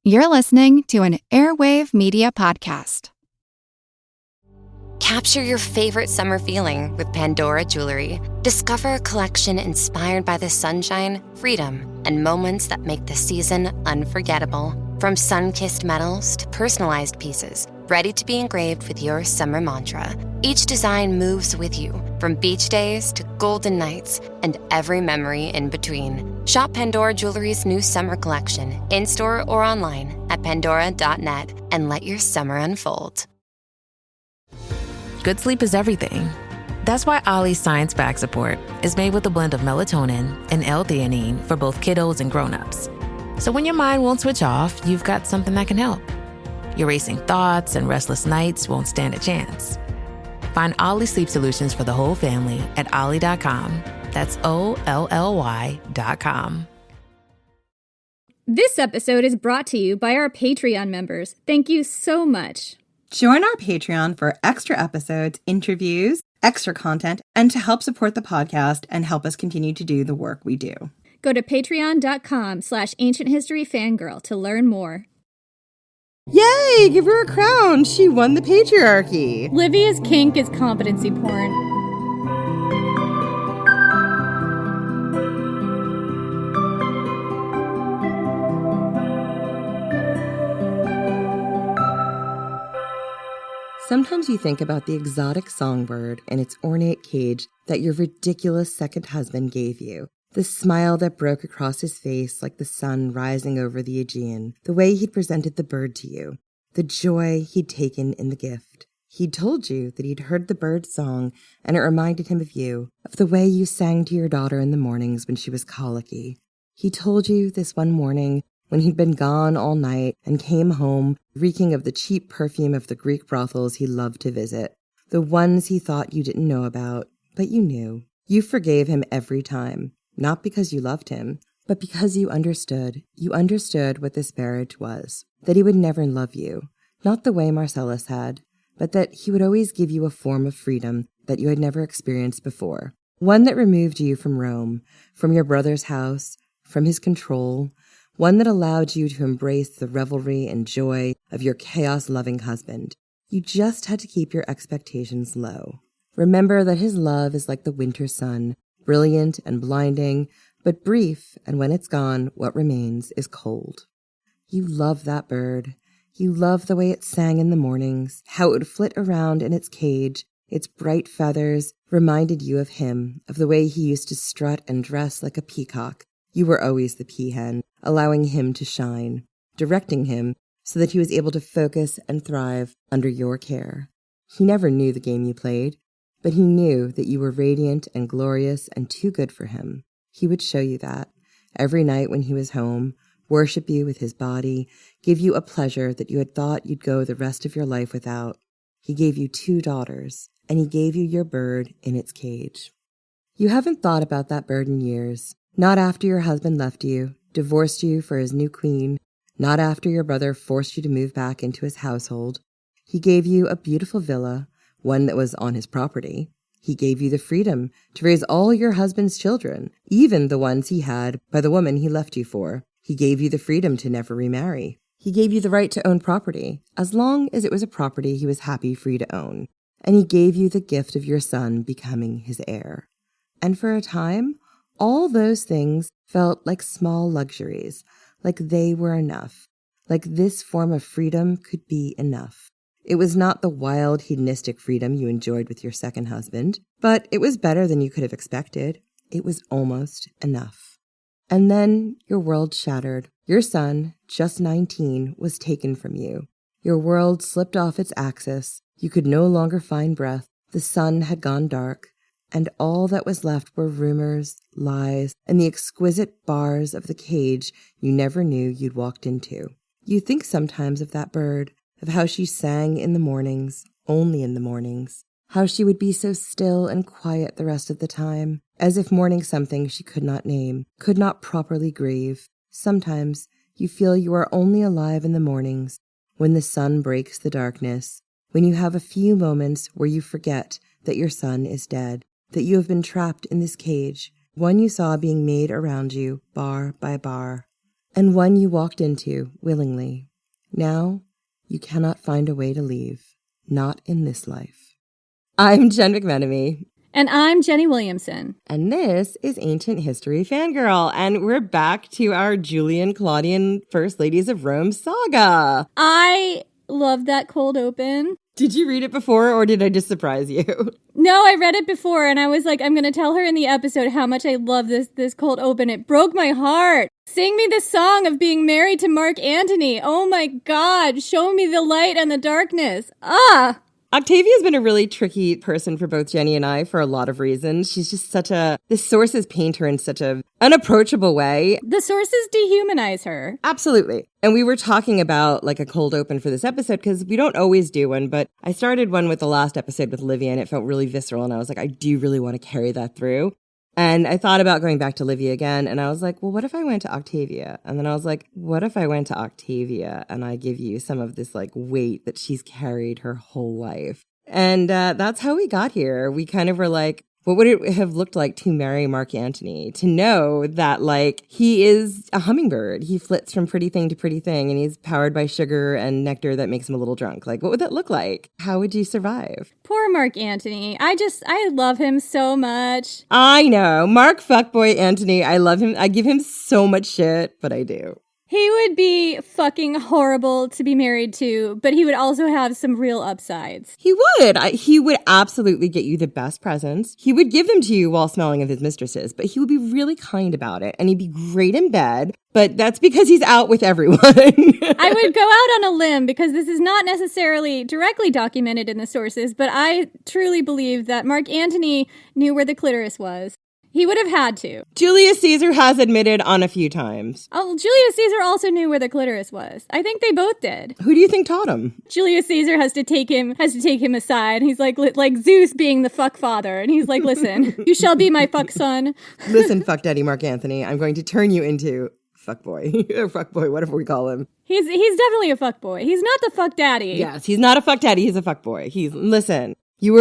You're listening to an Airwave Media Podcast. Capture your favorite summer feeling with Pandora Jewelry. Discover a collection inspired by the sunshine, freedom, and moments that make the season unforgettable. From sun-kissed metals to personalized pieces, ready to be engraved with your summer mantra. Each design moves with you, from beach days to golden nights and every memory in between. Shop Pandora Jewelry's new summer collection, in-store or online at pandora.net, and let your summer unfold. Good sleep is everything. That's why Ollie's Science Bag Support is made with a blend of melatonin and L-theanine for both kiddos and grown-ups. So when your mind won't switch off, you've got something that can help. Your racing thoughts and restless nights won't stand a chance. Find Ollie Sleep Solutions for the whole family at ollie.com. That's OLLY.com. This episode is brought to you by our Patreon members. Thank you so much. Join our Patreon for extra episodes, interviews, extra content, and to help support the podcast and help us continue to do the work we do. Go to patreon.com/ancienthistoryfangirl to learn more. Yay! Give her a crown! She won the patriarchy! Livia's kink is competency porn. Sometimes you think about the exotic songbird and its ornate cage that your ridiculous second husband gave you. The smile that broke across his face like the sun rising over the Aegean. The way he'd presented the bird to you. The joy he'd taken in the gift. He'd told you that he'd heard the bird's song and it reminded him of you, of the way you sang to your daughter in the mornings when she was colicky. He told you this one morning when he'd been gone all night and came home reeking of the cheap perfume of the Greek brothels he loved to visit, the ones he thought you didn't know about, but you knew. You forgave him every time, not because you loved him, but because you understood. You understood what this marriage was, that he would never love you, not the way Marcellus had, but that he would always give you a form of freedom that you had never experienced before, one that removed you from Rome, from your brother's house, from his control, one that allowed you to embrace the revelry and joy of your chaos-loving husband. You just had to keep your expectations low. Remember that his love is like the winter sun, brilliant and blinding, but brief, and when it's gone, what remains is cold. You love that bird. You love the way it sang in the mornings, how it would flit around in its cage. Its bright feathers reminded you of him, of the way he used to strut and dress like a peacock. You were always the peahen, allowing him to shine, directing him so that he was able to focus and thrive under your care. He never knew the game you played, but he knew that you were radiant and glorious and too good for him. He would show you that every night when he was home, worship you with his body, give you a pleasure that you had thought you'd go the rest of your life without. He gave you 2 daughters, and he gave you your bird in its cage. You haven't thought about that bird in years. Not after your husband left you, divorced you for his new queen, not after your brother forced you to move back into his household. He gave you a beautiful villa, one that was on his property. He gave you the freedom to raise all your husband's children, even the ones he had by the woman he left you for. He gave you the freedom to never remarry. He gave you the right to own property, as long as it was a property he was happy for you to own. And he gave you the gift of your son becoming his heir. And for a time, all those things felt like small luxuries, like they were enough, like this form of freedom could be enough. It was not the wild, hedonistic freedom you enjoyed with your second husband, but it was better than you could have expected. It was almost enough. And then your world shattered. Your son, just 19, was taken from you. Your world slipped off its axis. You could no longer find breath. The sun had gone dark. And all that was left were rumors, lies, and the exquisite bars of the cage you never knew you'd walked into. You think sometimes of that bird, of how she sang in the mornings, only in the mornings, how she would be so still and quiet the rest of the time, as if mourning something she could not name, could not properly grieve. Sometimes you feel you are only alive in the mornings, when the sun breaks the darkness, when you have a few moments where you forget that your son is dead, that you have been trapped in this cage, one you saw being made around you, bar by bar. and one you walked into willingly. Now you cannot find a way to leave, not in this life. I'm Jen McMenemy. And I'm Jenny Williamson. And this is Ancient History Fangirl, and we're back to our Julio-Claudian First Ladies of Rome saga. I love that cold open. Did you read it before, or did I just surprise you? No, I read it before, and I was like, I'm going to tell her in the episode how much I love this cold open. It broke my heart. Sing me the song of being married to Mark Antony. Oh my God, show me the light and the darkness. Octavia's been a really tricky person for both Jenny and I for a lot of reasons. She's just the sources paint her in such a unapproachable way. The sources dehumanize her. Absolutely. And we were talking about like a cold open for this episode because we don't always do one, but I started one with the last episode with Livia and it felt really visceral. And I was like, I do really want to carry that through. And I thought about going back to Livia again, and I was like, well, what if I went to Octavia? And then I was like, what if I went to Octavia and I give you some of this like weight that she's carried her whole life? And that's how we got here. We kind of were like, what would it have looked like to marry Mark Antony? To know that, like, he is a hummingbird. He flits from pretty thing to pretty thing, and he's powered by sugar and nectar that makes him a little drunk. Like, what would that look like? How would you survive? Poor Mark Antony. I love him so much. I know. Mark Fuckboy Antony. I love him. I give him so much shit, but I do. He would be fucking horrible to be married to, but he would also have some real upsides. He would. He would absolutely get you the best presents. He would give them to you while smelling of his mistresses, but he would be really kind about it, and he'd be great in bed, but that's because he's out with everyone. I would go out on a limb, because this is not necessarily directly documented in the sources, but I truly believe that Mark Antony knew where the clitoris was. He would have had to. Julius Caesar has admitted on a few times. Oh, Julius Caesar also knew where the clitoris was. I think they both did. Who do you think taught him? Julius Caesar has to take him aside. He's like Zeus being the fuck father. And he's like, listen, you shall be my fuck son. Listen, fuck daddy Mark Antony, I'm going to turn you into fuckboy. Or fuckboy, whatever we call him. He's definitely a fuckboy. He's not the fuck daddy. Yes, he's not a fuck daddy, he's a fuckboy. Listen. You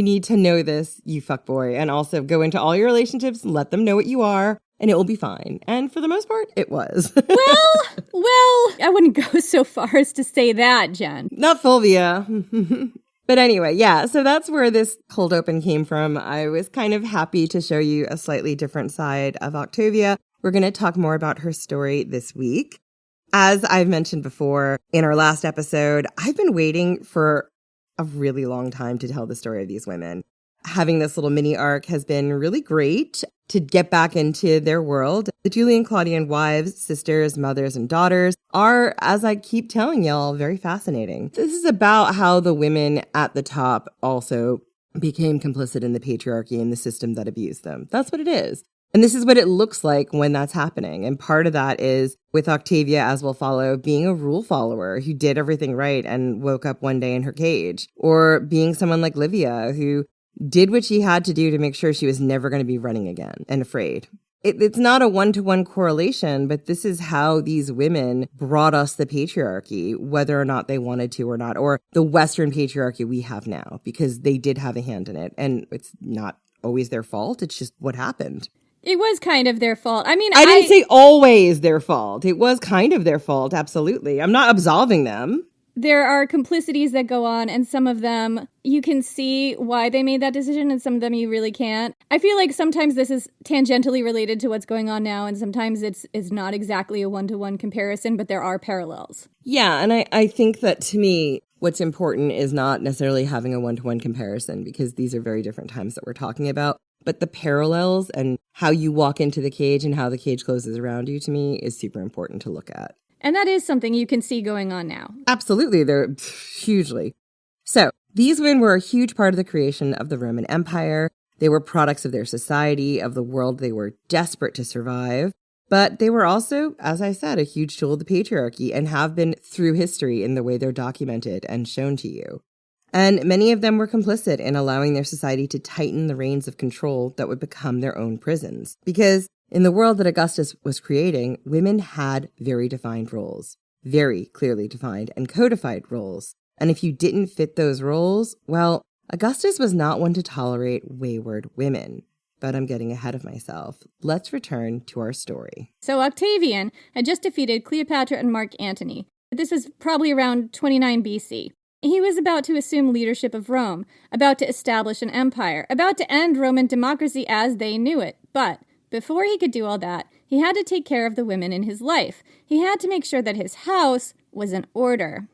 need to know this, you fuckboy, and also go into all your relationships, let them know what you are, and it will be fine. And for the most part, it was. well, I wouldn't go so far as to say that, Jen. Not Fulvia. But anyway, yeah, so that's where this cold open came from. I was kind of happy to show you a slightly different side of Octavia. We're going to talk more about her story this week. As I've mentioned before in our last episode, I've been waiting for a really long time to tell the story of these women. Having this little mini arc has been really great to get back into their world. The Julio-Claudian wives, sisters, mothers, and daughters are, as I keep telling y'all, very fascinating. This is about how the women at the top also became complicit in the patriarchy and the system that abused them. That's what it is. And this is what it looks like when that's happening. And part of that is, with Octavia, as we'll follow, being a rule follower who did everything right and woke up one day in her cage. Or being someone like Livia, who did what she had to do to make sure she was never going to be running again and afraid. It's not a one-to-one correlation, but this is how these women brought us the patriarchy, whether or not they wanted to or not, or the Western patriarchy we have now, because they did have a hand in it. And it's not always their fault. It's just what happened. It was kind of their fault. I mean, I didn't say always their fault. It was kind of their fault, absolutely. I'm not absolving them. There are complicities that go on, and some of them you can see why they made that decision, and some of them you really can't. I feel like sometimes this is tangentially related to what's going on now, and sometimes it's not exactly a one-to-one comparison, but there are parallels. Yeah, and I think that, to me, what's important is not necessarily having a one-to-one comparison, because these are very different times that we're talking about. But the parallels and how you walk into the cage and how the cage closes around you, to me, is super important to look at. And that is something you can see going on now. Absolutely. They're hugely. So these women were a huge part of the creation of the Roman Empire. They were products of their society, of the world they were desperate to survive. But they were also, as I said, a huge tool of the patriarchy and have been through history in the way they're documented and shown to you. And many of them were complicit in allowing their society to tighten the reins of control that would become their own prisons. Because in the world that Augustus was creating, women had very defined roles, very clearly defined and codified roles. And if you didn't fit those roles, well, Augustus was not one to tolerate wayward women. but I'm getting ahead of myself. Let's return to our story. So Octavian had just defeated Cleopatra and Mark Antony. This was probably around 29 BC. He was about to assume leadership of Rome, about to establish an empire, about to end Roman democracy as they knew it. But before he could do all that, he had to take care of the women in his life. He had to make sure that his house was in order.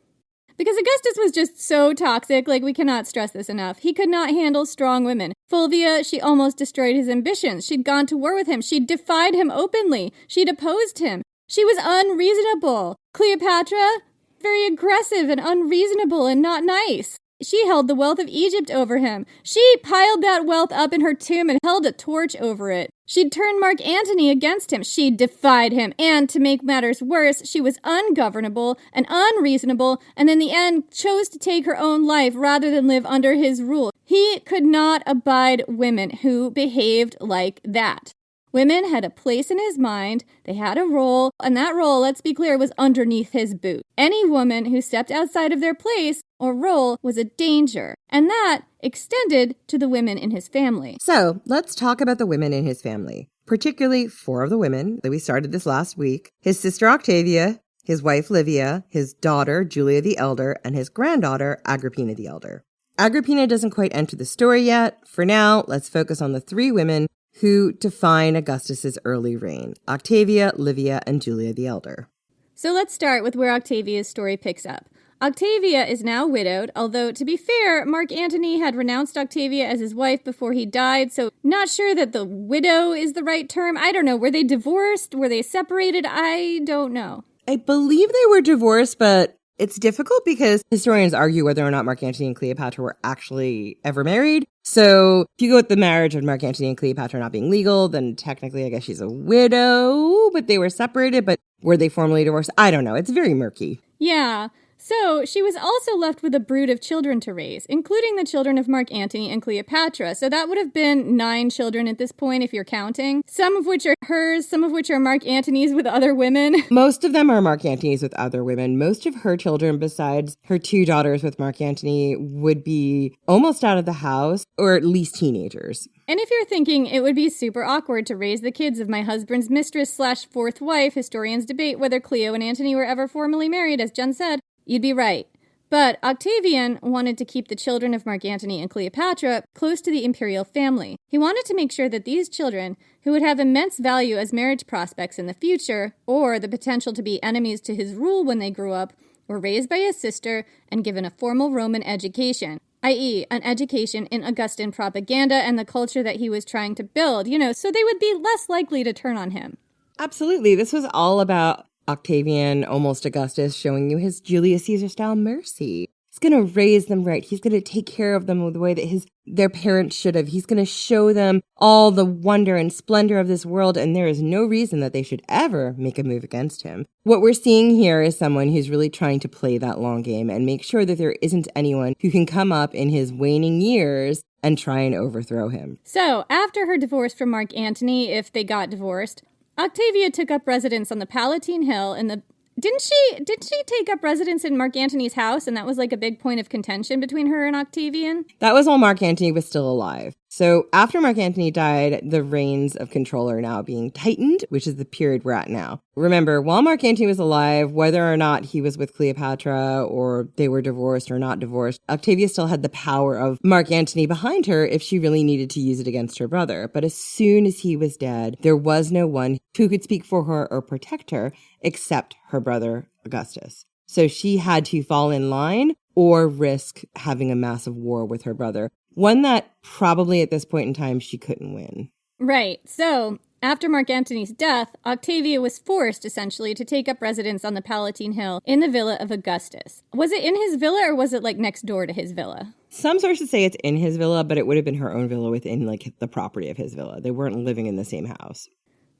Because Augustus was just so toxic, we cannot stress this enough. He could not handle strong women. Fulvia, she almost destroyed his ambitions. She'd gone to war with him. She'd defied him openly. She'd opposed him. She was unreasonable. Cleopatra, very aggressive and unreasonable and not nice. She held the wealth of Egypt over him. She piled that wealth up in her tomb and held a torch over it. She'd turned Mark Antony against him. She defied him. And to make matters worse, she was ungovernable and unreasonable, and in the end chose to take her own life rather than live under his rule. He could not abide women who behaved like that. Women had a place in his mind, they had a role, and that role, let's be clear, was underneath his boot. Any woman who stepped outside of their place or role was a danger, and that extended to the women in his family. So let's talk about the women in his family, particularly 4 of the women that we started this last week: his sister Octavia, his wife Livia, his daughter Julia the Elder, and his granddaughter Agrippina the Elder. Agrippina doesn't quite enter the story yet. For now, let's focus on the 3 women who define Augustus's early reign: Octavia, Livia, and Julia the Elder. So let's start with where Octavia's story picks up. Octavia is now widowed, although, to be fair, Mark Antony had renounced Octavia as his wife before he died, so not sure that the widow is the right term. I don't know. Were they divorced? Were they separated? I don't know. I believe they were divorced, but it's difficult because historians argue whether or not Mark Antony and Cleopatra were actually ever married. So if you go with the marriage of Mark Antony and Cleopatra not being legal, then technically I guess she's a widow, but they were separated. But were they formally divorced? I don't know. It's very murky. Yeah. So she was also left with a brood of children to raise, including the children of Mark Antony and Cleopatra. So that would have been 9 children at this point, if you're counting. Some of which are hers, some of which are Mark Antony's with other women. Most of them are Mark Antony's with other women. Most of her children, besides her 2 daughters with Mark Antony, would be almost out of the house, or at least teenagers. And if you're thinking it would be super awkward to raise the kids of my husband's mistress / 4th wife, historians debate whether Cleo and Antony were ever formally married, as Jen said, you'd be right. But Octavian wanted to keep the children of Mark Antony and Cleopatra close to the imperial family. He wanted to make sure that these children, who would have immense value as marriage prospects in the future, or the potential to be enemies to his rule when they grew up, were raised by his sister and given a formal Roman education, i.e., an education in Augustan propaganda and the culture that he was trying to build, so they would be less likely to turn on him. Absolutely. This was all about Octavian, almost Augustus, showing you his Julius Caesar-style mercy. He's going to raise them right. He's going to take care of them the way that their parents should have. He's going to show them all the wonder and splendor of this world, and there is no reason that they should ever make a move against him. What we're seeing here is someone who's really trying to play that long game and make sure that there isn't anyone who can come up in his waning years and try and overthrow him. So, after her divorce from Mark Antony, if they got divorced, Octavia took up residence on the Palatine Hill in the... Didn't she take up residence in Mark Antony's house, and that was a big point of contention between her and Octavian? That was while Mark Antony was still alive. So after Mark Antony died, the reins of control are now being tightened, which is the period we're at now. Remember, while Mark Antony was alive, whether or not he was with Cleopatra or they were divorced or not divorced, Octavia still had the power of Mark Antony behind her if she really needed to use it against her brother. But as soon as he was dead, there was no one who could speak for her or protect her except her brother Augustus. So she had to fall in line or risk having a massive war with her brother. One that probably at this point in time she couldn't win. Right. So, after Mark Antony's death, Octavia was forced, essentially, to take up residence on the Palatine Hill in the villa of Augustus. Was it in his villa, or was it, next door to his villa? Some sources say it's in his villa, but it would have been her own villa within, the property of his villa. They weren't living in the same house.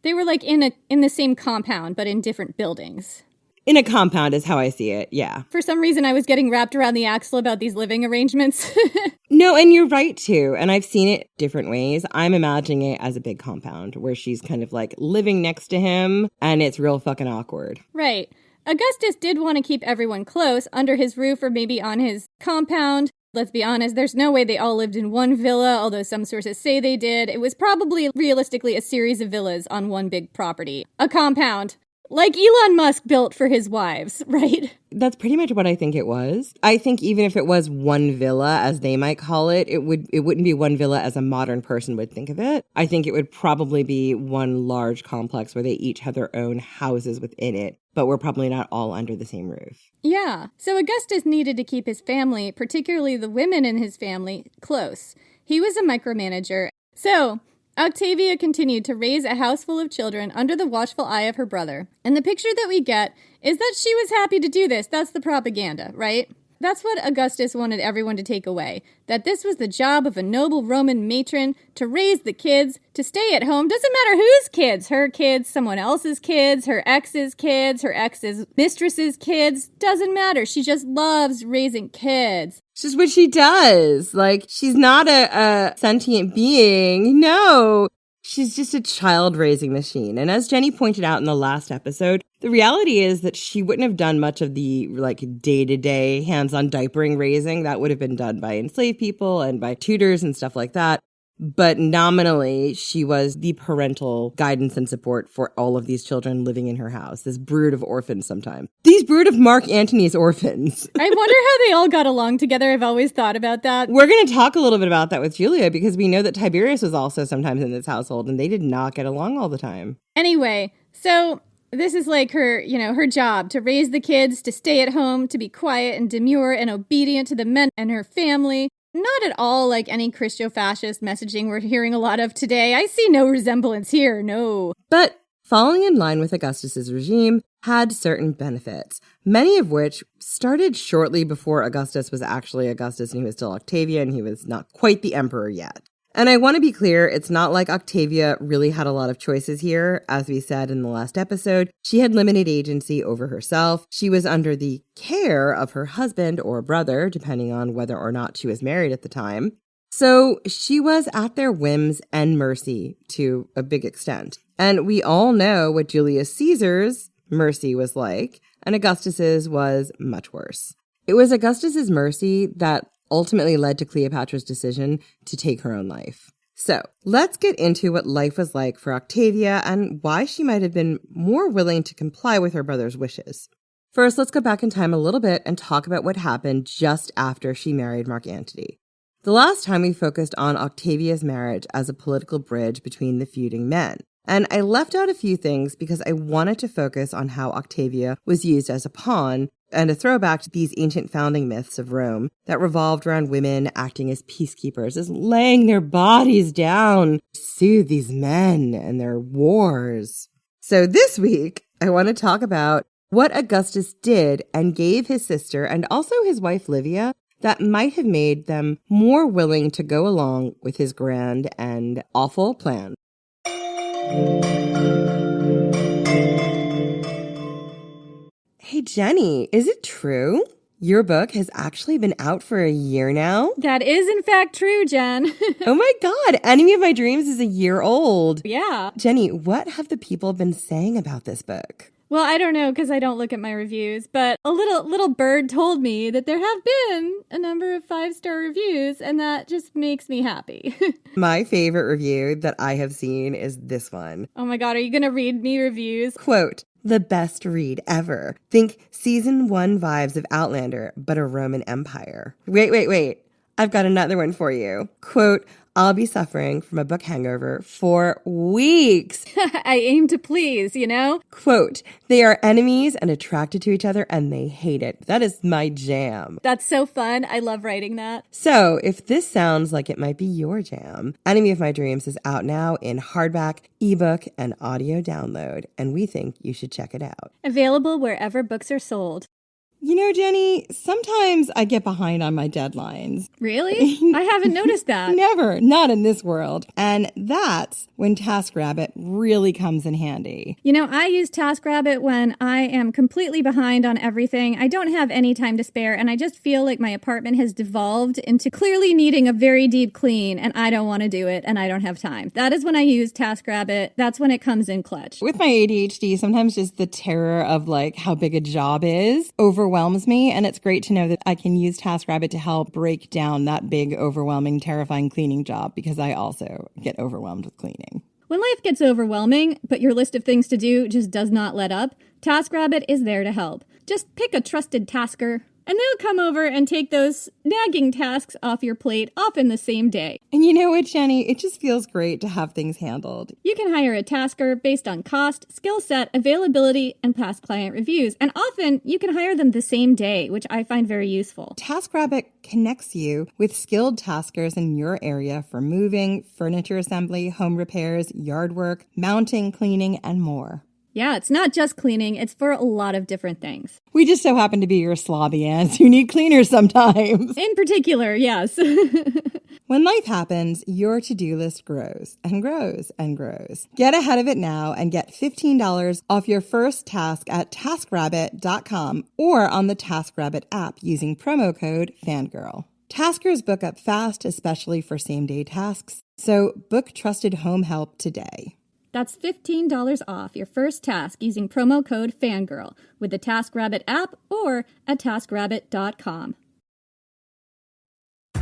They were, in the same compound, but in different buildings. In a compound is how I see it, yeah. For some reason, I was getting wrapped around the axle about these living arrangements. No, and you're right, too. And I've seen it different ways. I'm imagining it as a big compound where she's kind of living next to him, and it's real fucking awkward. Right. Augustus did want to keep everyone close under his roof or maybe on his compound. Let's be honest, there's no way they all lived in one villa, although some sources say they did. It was probably realistically a series of villas on one big property. A compound. Like Elon Musk built for his wives, right? That's pretty much what I think it was. I think even if it was one villa, as they might call it, it wouldn't be one villa as a modern person would think of it. I think it would probably be one large complex where they each had their own houses within it, but we're probably not all under the same roof. Yeah. So Augustus needed to keep his family, particularly the women in his family, close. He was a micromanager. So Octavia continued to raise a house full of children under the watchful eye of her brother. And the picture that we get is that she was happy to do this. That's the propaganda, right? That's what Augustus wanted everyone to take away, that this was the job of a noble Roman matron to raise the kids, to stay at home. Doesn't matter whose kids, her kids, someone else's kids, her ex's mistress's kids. Doesn't matter. She just loves raising kids. It's just what she does. Like, she's not a sentient being. No. She's just a child-raising machine. And as Jenny pointed out in the last episode, the reality is that she wouldn't have done much of the, day-to-day hands-on diapering raising. That would have been done by enslaved people and by tutors and stuff like that. But nominally, she was the parental guidance and support for all of these children living in her house. This brood of orphans sometimes. These brood of Mark Antony's orphans. I wonder how they all got along together. I've always thought about that. We're going to talk a little bit about that with Julia because we know that Tiberius was also sometimes in this household and they did not get along all the time. Anyway, so this is like her, her job to raise the kids, to stay at home, to be quiet and demure and obedient to the men and her family. Not at all like any Christo-fascist messaging we're hearing a lot of today. I see no resemblance here, no. But falling in line with Augustus's regime had certain benefits, many of which started shortly before Augustus was actually Augustus and he was still Octavia and he was not quite the emperor yet. And I want to be clear, it's not like Octavia really had a lot of choices here. As we said in the last episode, she had limited agency over herself. She was under the care of her husband or brother, depending on whether or not she was married at the time. So she was at their whims and mercy to a big extent. And we all know what Julius Caesar's mercy was like, and Augustus's was much worse. It was Augustus's mercy that ultimately led to Cleopatra's decision to take her own life. So let's get into what life was like for Octavia and why she might have been more willing to comply with her brother's wishes. First, let's go back in time a little bit and talk about what happened just after she married Mark Antony. The last time we focused on Octavia's marriage as a political bridge between the feuding men. And I left out a few things because I wanted to focus on how Octavia was used as a pawn and a throwback to these ancient founding myths of Rome that revolved around women acting as peacekeepers, as laying their bodies down to soothe these men and their wars. So this week, I want to talk about what Augustus did and gave his sister and also his wife Livia that might have made them more willing to go along with his grand and awful plan. Hey, Jenny, is it true? Your book has actually been out for a year now? That is, in fact, true, Jen. Oh my God, Enemy of My Dreams is a year old. Yeah. Jenny, what have the people been saying about this book? Well, I don't know because I don't look at my reviews, but a little bird told me that there have been a number of 5-star reviews, and that just makes me happy. My favorite review that I have seen is this one. Oh my God, are you going to read me reviews? Quote, the best read ever. Think season 1 vibes of Outlander, but a Roman Empire. Wait. I've got another one for you. Quote, I'll be suffering from a book hangover for weeks. I aim to please, Quote, they are enemies and attracted to each other and they hate it. That is my jam. That's so fun. I love writing that. So if this sounds like it might be your jam, Enemy of My Dreams is out now in hardback, ebook, and audio download, and we think you should check it out. Available wherever books are sold. You know, Jenny, sometimes I get behind on my deadlines. Really? I haven't noticed that. Never. Not in this world. And that's when TaskRabbit really comes in handy. I use TaskRabbit when I am completely behind on everything. I don't have any time to spare, and I just feel like my apartment has devolved into clearly needing a very deep clean, and I don't want to do it, and I don't have time. That is when I use TaskRabbit. That's when it comes in clutch. With my ADHD, sometimes just the terror of how big a job is overwhelms overwhelms me, and it's great to know that I can use TaskRabbit to help break down that big, overwhelming, terrifying cleaning job, because I also get overwhelmed with cleaning. When life gets overwhelming, but your list of things to do just does not let up, TaskRabbit is there to help. Just pick a trusted tasker, and they'll come over and take those nagging tasks off your plate, often the same day. And you know what, Jenny? It just feels great to have things handled. You can hire a tasker based on cost, skill set, availability, and past client reviews. And often, you can hire them the same day, which I find very useful. TaskRabbit connects you with skilled taskers in your area for moving, furniture assembly, home repairs, yard work, mounting, cleaning, and more. Yeah, it's not just cleaning, it's for a lot of different things. We just so happen to be your slobby aunts who need cleaners sometimes. In particular, yes. When life happens, your to-do list grows and grows and grows. Get ahead of it now and get $15 off your first task at TaskRabbit.com or on the TaskRabbit app using promo code FANGIRL. Taskers book up fast, especially for same-day tasks, so book trusted home help today. That's $15 off your first task using promo code FANGIRL with the TaskRabbit app or at TaskRabbit.com.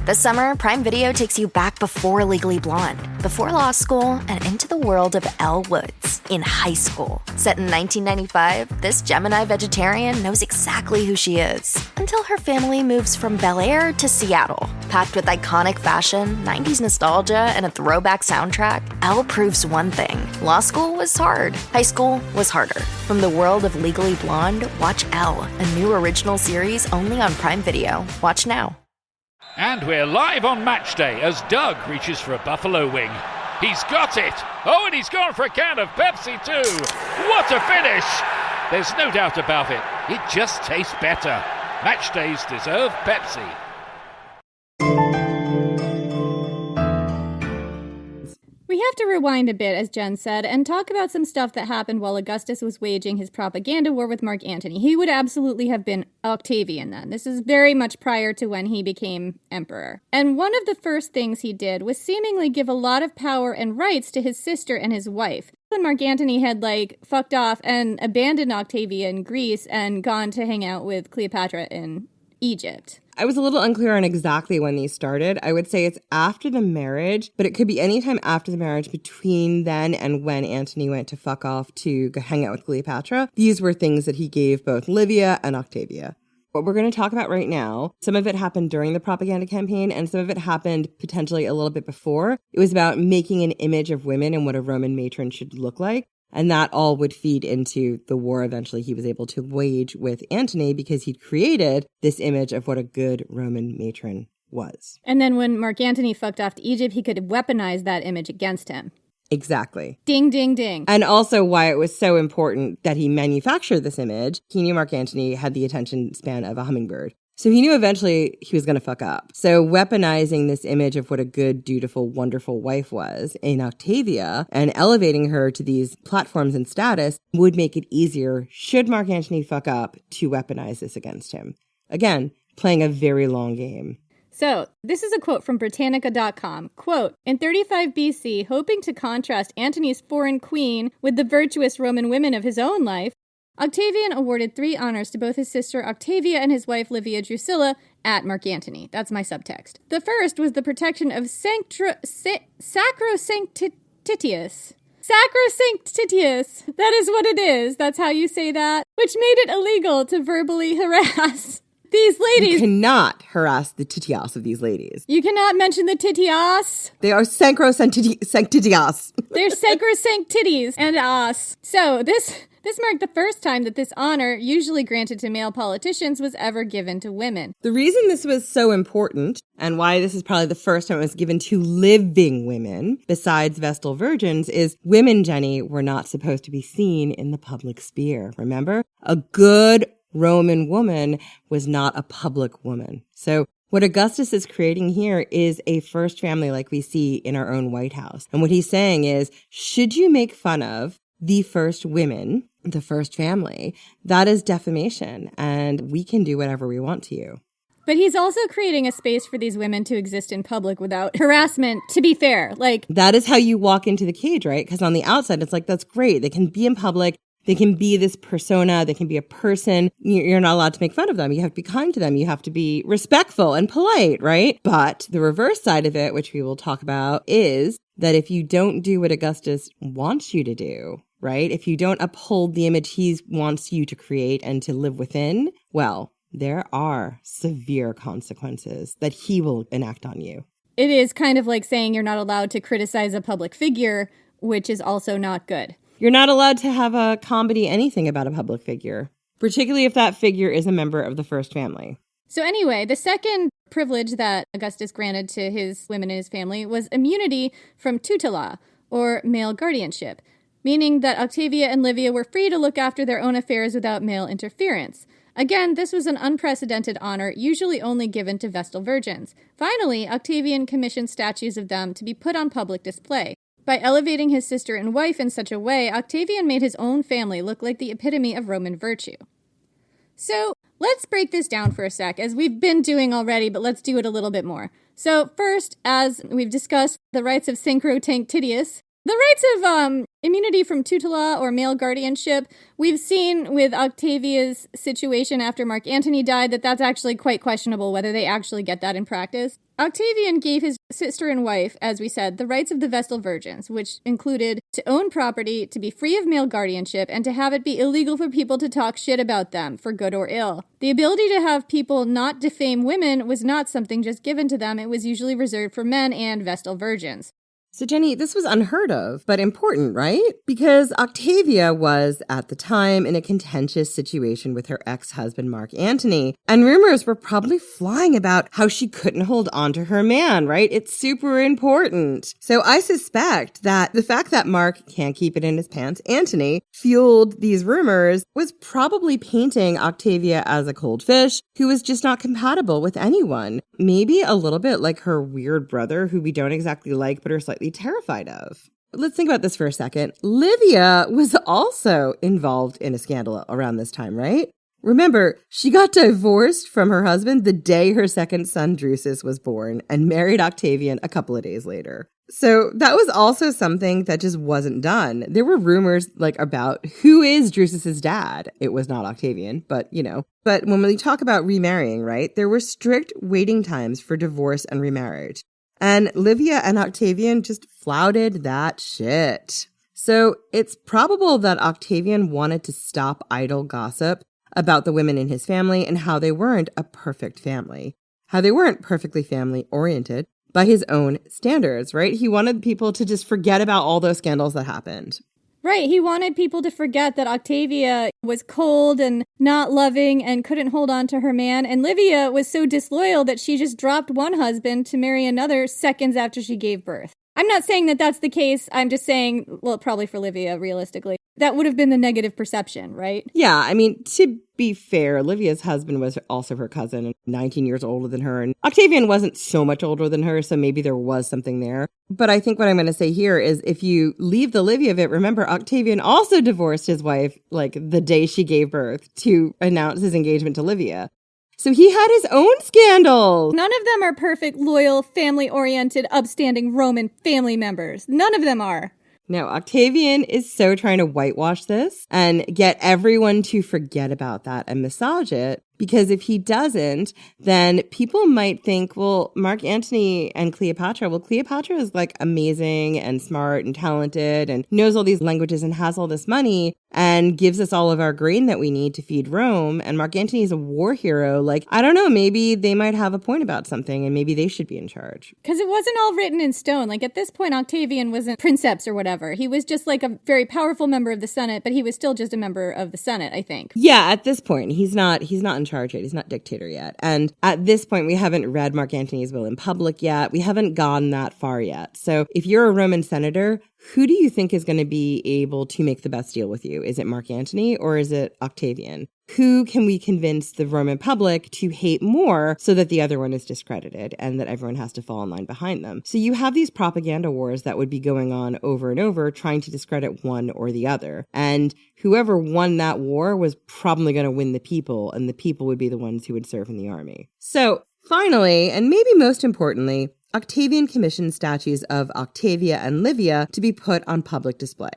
This summer, Prime Video takes you back before Legally Blonde, before law school, and into the world of Elle Woods in high school. Set in 1995, this Gemini vegetarian knows exactly who she is until her family moves from Bel Air to Seattle. Packed with iconic fashion, 90s nostalgia, and a throwback soundtrack, Elle proves one thing. Law school was hard. High school was harder. From the world of Legally Blonde, watch Elle, a new original series only on Prime Video. Watch now. And we're live on match day as Doug reaches for a buffalo wing. He's got it! Oh, and he's gone for a can of Pepsi too! What a finish! There's no doubt about it. It just tastes better. Match days deserve Pepsi. We have to rewind a bit, as Jen said, and talk about some stuff that happened while Augustus was waging his propaganda war with Mark Antony. He would absolutely have been Octavian then. This is very much prior to when he became emperor. And one of the first things he did was seemingly give a lot of power and rights to his sister and his wife. When Mark Antony had, fucked off and abandoned Octavia in Greece and gone to hang out with Cleopatra in Egypt. I was a little unclear on exactly when these started. I would say it's after the marriage, but it could be any time after the marriage between then and when Antony went to fuck off to go hang out with Cleopatra. These were things that he gave both Livia and Octavia. What we're going to talk about right now, some of it happened during the propaganda campaign and some of it happened potentially a little bit before. It was about making an image of women and what a Roman matron should look like. And that all would feed into the war eventually he was able to wage with Antony because he'd created this image of what a good Roman matron was. And then when Mark Antony fucked off to Egypt, he could weaponize that image against him. Exactly. Ding, ding, ding. And also why it was so important that he manufactured this image. He knew Mark Antony had the attention span of a hummingbird. So he knew eventually he was going to fuck up. So weaponizing this image of what a good, dutiful, wonderful wife was in Octavia and elevating her to these platforms and status would make it easier, should Mark Antony fuck up, to weaponize this against him. Again, playing a very long game. So, this is a quote from Britannica.com. Quote, in 35 BC, hoping to contrast Antony's foreign queen with the virtuous Roman women of his own life, Octavian awarded 3 honors to both his sister Octavia and his wife Livia Drusilla at Mark Antony. That's my subtext. The first was the protection of Sacrosanctitius. Sacrosanctitius. That is what it is. That's how you say that. Which made it illegal to verbally harass these ladies. You cannot harass the titias of these ladies. You cannot mention the titias. They are sacrosanctitias. They're sacrosanctitties and us. So this marked the first time that this honor, usually granted to male politicians, was ever given to women. The reason this was so important, and why this is probably the first time it was given to living women, besides Vestal virgins, is women, Jenny, were not supposed to be seen in the public sphere. Remember? A good Roman woman was not a public woman. So what Augustus is creating here is a first family like we see in our own White House. And what he's saying is, should you make fun of the first women, the first family, that is defamation, and we can do whatever we want to you. But he's also creating a space for these women to exist in public without harassment, to be fair. That is how you walk into the cage, right? Because on the outside, it's like, that's great. They can be in public. They can be this persona. They can be a person. You're not allowed to make fun of them. You have to be kind to them. You have to be respectful and polite, right? But the reverse side of it, which we will talk about, is that if you don't do what Augustus wants you to do, right? If you don't uphold the image he wants you to create and to live within, well, there are severe consequences that he will enact on you. It is kind of like saying you're not allowed to criticize a public figure, which is also not good. You're not allowed to have a comedy anything about a public figure, particularly if that figure is a member of the first family. So anyway, the second privilege that Augustus granted to his women in his family was immunity from tutela, or male guardianship, meaning that Octavia and Livia were free to look after their own affairs without male interference. Again, this was an unprecedented honor, usually only given to Vestal virgins. Finally, Octavian commissioned statues of them to be put on public display. By elevating his sister and wife in such a way, Octavian made his own family look like the epitome of Roman virtue. So, let's break this down for a sec, as we've been doing already, but let's do it a little bit more. So, first, as we've discussed, the rights of Synchrotanctidius. The rights of immunity from tutela or male guardianship, we've seen with Octavia's situation after Mark Antony died that that's actually quite questionable whether they actually get that in practice. Octavian gave his sister and wife, as we said, the rights of the Vestal virgins, which included to own property, to be free of male guardianship, and to have it be illegal for people to talk shit about them, for good or ill. The ability to have people not defame women was not something just given to them. It was usually reserved for men and Vestal virgins. So Jenny, this was unheard of, but important, right? Because Octavia was, at the time, in a contentious situation with her ex-husband, Mark Antony. And rumors were probably flying about how she couldn't hold on to her man, right? It's super important. So I suspect that the fact that Mark can't keep it in his pants, Antony, fueled these rumors, was probably painting Octavia as a cold fish who was just not compatible with anyone. Maybe a little bit like her weird brother, who we don't exactly like, but are slightly terrified of. Let's think about this for a second. Livia was also involved in a scandal around this time, right? Remember, she got divorced from her husband the day her second son, Drusus, was born and married Octavian a couple of days later. So that was also something that just wasn't done. There were rumors about who is Drusus's dad. It was not Octavian, but you know. But when we talk about remarrying, right, there were strict waiting times for divorce and remarriage. And Livia and Octavian just flouted that shit. So it's probable that Octavian wanted to stop idle gossip about the women in his family and how they weren't a perfect family, how they weren't perfectly family-oriented by his own standards, right? He wanted people to just forget about all those scandals that happened. Right, he wanted people to forget that Octavia was cold and not loving and couldn't hold on to her man, and Livia was so disloyal that she just dropped one husband to marry another seconds after she gave birth. I'm not saying that that's the case, I'm just saying, well, probably for Livia, realistically. That would have been the negative perception, right? Yeah, I mean, to be fair, Livia's husband was also her cousin, 19 years older than her, and Octavian wasn't so much older than her, so maybe there was something there. But I think what I'm going to say here is if you leave the Livia bit, remember Octavian also divorced his wife the day she gave birth to announce his engagement to Livia. So he had his own scandals. None of them are perfect, loyal, family-oriented, upstanding Roman family members. None of them are. Now, Octavian is so trying to whitewash this and get everyone to forget about that and massage it, because if he doesn't, then people might think, well, Mark Antony and Cleopatra, Cleopatra is amazing and smart and talented and knows all these languages and has all this money and gives us all of our grain that we need to feed Rome. And Mark Antony is a war hero. I don't know, maybe they might have a point about something and maybe they should be in charge. Because it wasn't all written in stone. At this point, Octavian wasn't princeps or whatever. He was just a very powerful member of the Senate, but he was still just a member of the Senate, I think. Yeah, at this point, he's not in charge yet. He's not dictator yet. And at this point, we haven't read Mark Antony's will in public yet. We haven't gone that far yet. So if you're a Roman senator, who do you think is going to be able to make the best deal with you? Is it Mark Antony or is it Octavian? Who can we convince the Roman public to hate more so that the other one is discredited and that everyone has to fall in line behind them? So you have these propaganda wars that would be going on over and over, trying to discredit one or the other. And whoever won that war was probably going to win the people, and the people would be the ones who would serve in the army. So finally, and maybe most importantly, Octavian commissioned statues of Octavia and Livia to be put on public display.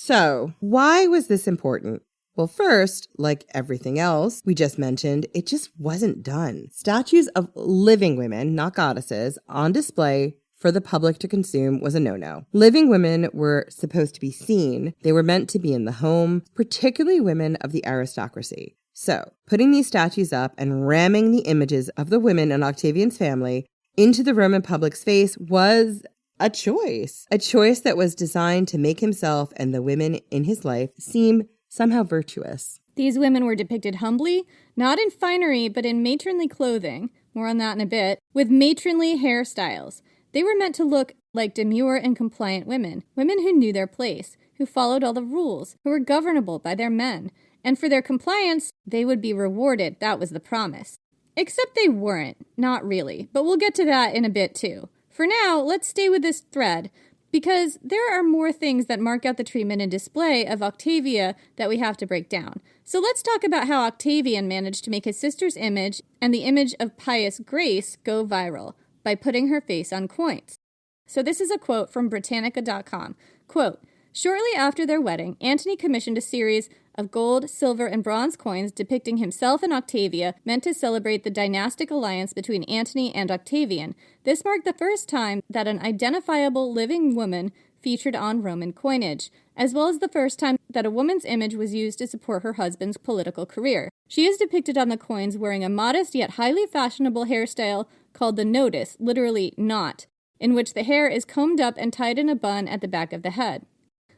So, why was this important? Well, first, like everything else we just mentioned, it just wasn't done. Statues of living women, not goddesses, on display for the public to consume was a no-no. Living women were supposed to be seen. They were meant to be in the home, particularly women of the aristocracy. So, putting these statues up and ramming the images of the women in Octavian's family into the Roman public's face was a choice that was designed to make himself and the women in his life seem somehow virtuous. These women were depicted humbly, not in finery, but in matronly clothing, more on that in a bit, with matronly hairstyles. They were meant to look like demure and compliant women who knew their place, who followed all the rules, who were governable by their men. And for their compliance, they would be rewarded. That was the promise. Except they weren't. Not really. But we'll get to that in a bit too. For now, let's stay with this thread, because there are more things that mark out the treatment and display of Octavia that we have to break down. So let's talk about how Octavian managed to make his sister's image and the image of pious Grace go viral by putting her face on coins. So this is a quote from Britannica.com. Quote, "Shortly after their wedding, Antony commissioned a series of gold, silver, and bronze coins depicting himself and Octavia, meant to celebrate the dynastic alliance between Antony and Octavian. This marked the first time that an identifiable living woman featured on Roman coinage, as well as the first time that a woman's image was used to support her husband's political career. She is depicted on the coins wearing a modest yet highly fashionable hairstyle called the nodus, literally knot, in which the hair is combed up and tied in a bun at the back of the head.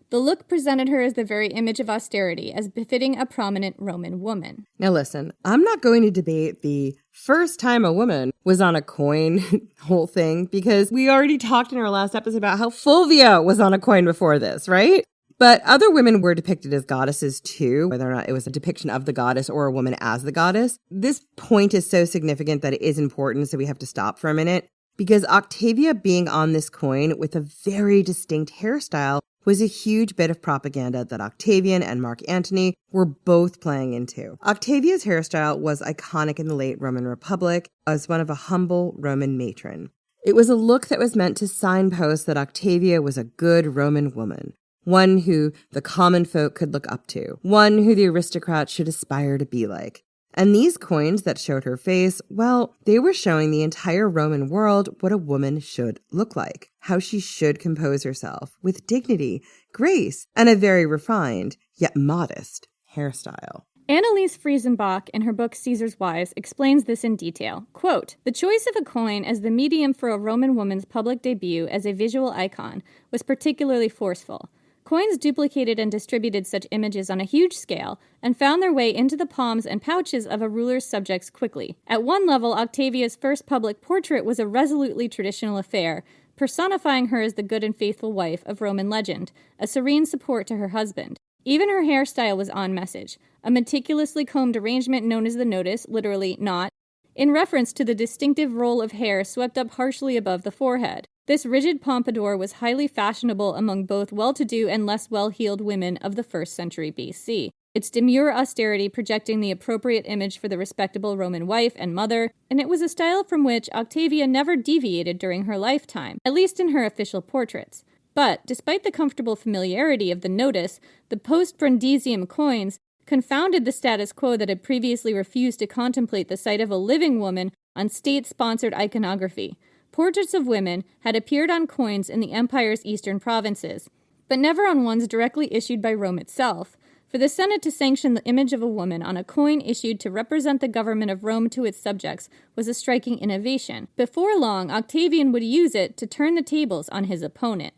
The look presented her as the very image of austerity, as befitting a prominent Roman woman." Now listen, I'm not going to debate the first time a woman was on a coin whole thing, because we already talked in our last episode about how Fulvia was on a coin before this, right? But other women were depicted as goddesses too, whether or not it was a depiction of the goddess or a woman as the goddess. This point is so significant that it is important, so we have to stop for a minute, because Octavia being on this coin with a very distinct hairstyle was a huge bit of propaganda that Octavian and Mark Antony were both playing into. Octavia's hairstyle was iconic in the late Roman Republic as one of a humble Roman matron. It was a look that was meant to signpost that Octavia was a good Roman woman, one who the common folk could look up to, one who the aristocrats should aspire to be like. And these coins that showed her face, well, they were showing the entire Roman world what a woman should look like, how she should compose herself with dignity, grace, and a very refined, yet modest, hairstyle. Anneliese Friesenbach, in her book Caesar's Wives, explains this in detail. Quote, "The choice of a coin as the medium for a Roman woman's public debut as a visual icon was particularly forceful. Coins duplicated and distributed such images on a huge scale and found their way into the palms and pouches of a ruler's subjects quickly. At one level, Octavia's first public portrait was a resolutely traditional affair, personifying her as the good and faithful wife of Roman legend, a serene support to her husband. Even her hairstyle was on message, a meticulously combed arrangement known as the nodus, literally knot, in reference to the distinctive roll of hair swept up harshly above the forehead. This rigid pompadour was highly fashionable among both well-to-do and less well-heeled women of the 1st century BC. Its demure austerity projecting the appropriate image for the respectable Roman wife and mother, and it was a style from which Octavia never deviated during her lifetime, at least in her official portraits. But, despite the comfortable familiarity of the nodus, the post-Brundisium coins confounded the status quo that had previously refused to contemplate the sight of a living woman on state-sponsored iconography. Portraits of women had appeared on coins in the empire's eastern provinces, but never on ones directly issued by Rome itself. For the Senate to sanction the image of a woman on a coin issued to represent the government of Rome to its subjects was a striking innovation. Before long, Octavian would use it to turn the tables on his opponent.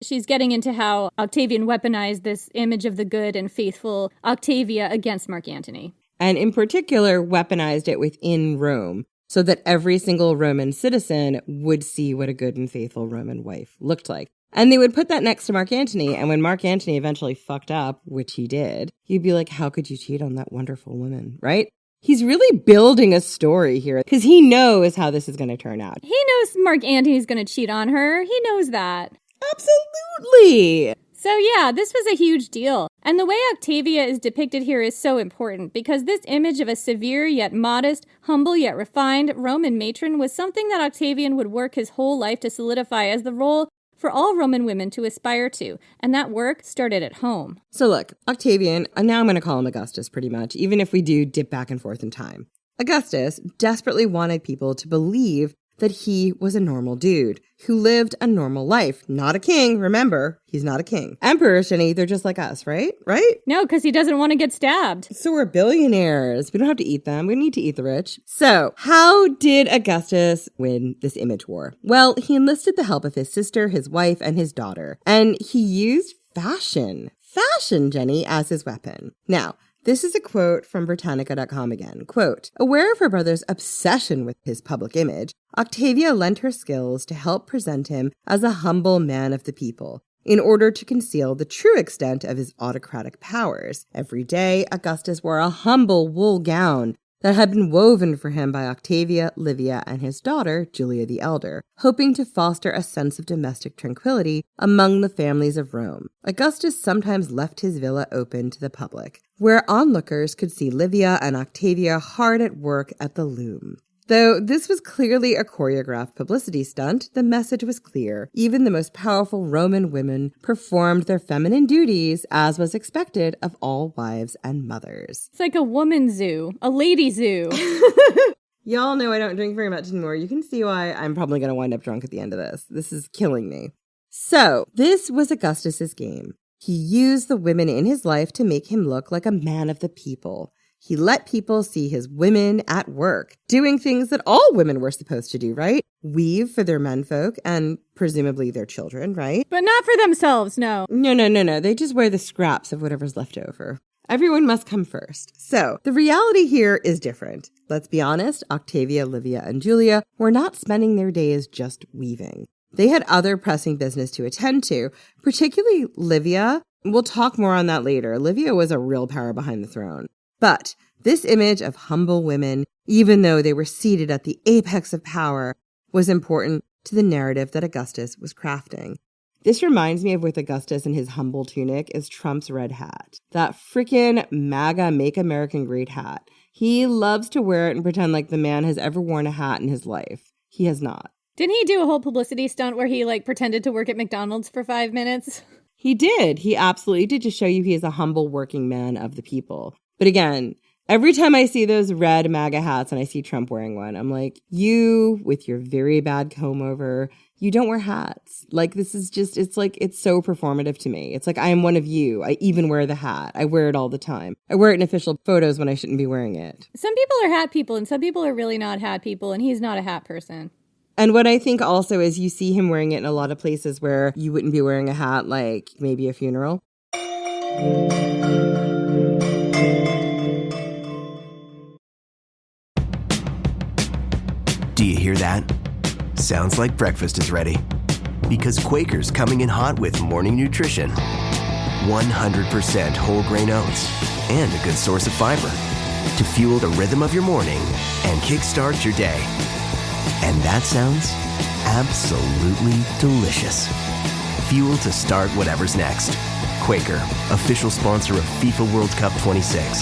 She's getting into how Octavian weaponized this image of the good and faithful Octavia against Mark Antony. And in particular, weaponized it within Rome, so that every single Roman citizen would see what a good and faithful Roman wife looked like. And they would put that next to Mark Antony, and when Mark Antony eventually fucked up, which he did, you'd be like, how could you cheat on that wonderful woman, right? He's really building a story here, because he knows how this is going to turn out. He knows Mark Antony's going to cheat on her. He knows that. Absolutely! So yeah, this was a huge deal. And the way Octavia is depicted here is so important, because this image of a severe yet modest, humble yet refined Roman matron was something that Octavian would work his whole life to solidify as the role for all Roman women to aspire to, and that work started at home. So look, Octavian, and now I'm going to call him Augustus pretty much, even if we do dip back and forth in time. Augustus desperately wanted people to believe that he was a normal dude who lived a normal life. Not a king, remember, he's not a king. Emperors, Jenny, they're just like us, right? Right? No, because he doesn't want to get stabbed. So we're billionaires. We don't have to eat them. We need to eat the rich. So how did Augustus win this image war? Well, he enlisted the help of his sister, his wife, and his daughter. And he used fashion, Jenny, as his weapon. Now, this is a quote from Britannica.com again. Quote, aware of her brother's obsession with his public image, Octavia lent her skills to help present him as a humble man of the people, in order to conceal the true extent of his autocratic powers. Every day, Augustus wore a humble wool gown that had been woven for him by Octavia, Livia, and his daughter, Julia the Elder, hoping to foster a sense of domestic tranquility among the families of Rome. Augustus sometimes left his villa open to the public, where onlookers could see Livia and Octavia hard at work at the loom. Though this was clearly a choreographed publicity stunt, the message was clear. Even the most powerful Roman women performed their feminine duties as was expected of all wives and mothers. It's like a woman zoo, a lady zoo. Y'all know I don't drink very much anymore. You can see why I'm probably going to wind up drunk at the end of this. This is killing me. So, this was Augustus's game. He used the women in his life to make him look like a man of the people. He let people see his women at work, doing things that all women were supposed to do, right? Weave for their menfolk and presumably their children, right? But not for themselves, no. No. They just wear the scraps of whatever's left over. Everyone must come first. So, the reality here is different. Let's be honest, Octavia, Livia, and Julia were not spending their days just weaving. They had other pressing business to attend to, particularly Livia. We'll talk more on that later. Livia was a real power behind the throne. But this image of humble women, even though they were seated at the apex of power, was important to the narrative that Augustus was crafting. This reminds me of with Augustus and his humble tunic is Trump's red hat. That frickin' MAGA Make American Great hat. He loves to wear it and pretend like the man has ever worn a hat in his life. He has not. Didn't he do a whole publicity stunt where he pretended to work at McDonald's for 5 minutes? He did. He absolutely did, to show you he is a humble working man of the people. But again, every time I see those red MAGA hats and I see Trump wearing one, I'm like, you with your very bad comb over, you don't wear hats. Like, this is just, it's so performative to me. It's like, I am one of you. I even wear the hat. I wear it all the time. I wear it in official photos when I shouldn't be wearing it. Some people are hat people and some people are really not hat people, and he's not a hat person. And what I think also is you see him wearing it in a lot of places where you wouldn't be wearing a hat, like maybe a funeral. Do you hear that? Sounds like breakfast is ready. Because Quaker's coming in hot with morning nutrition. 100% whole grain oats and a good source of fiber to fuel the rhythm of your morning and kickstart your day. And that sounds absolutely delicious. Fuel to start whatever's next. Quaker, official sponsor of FIFA World Cup 26.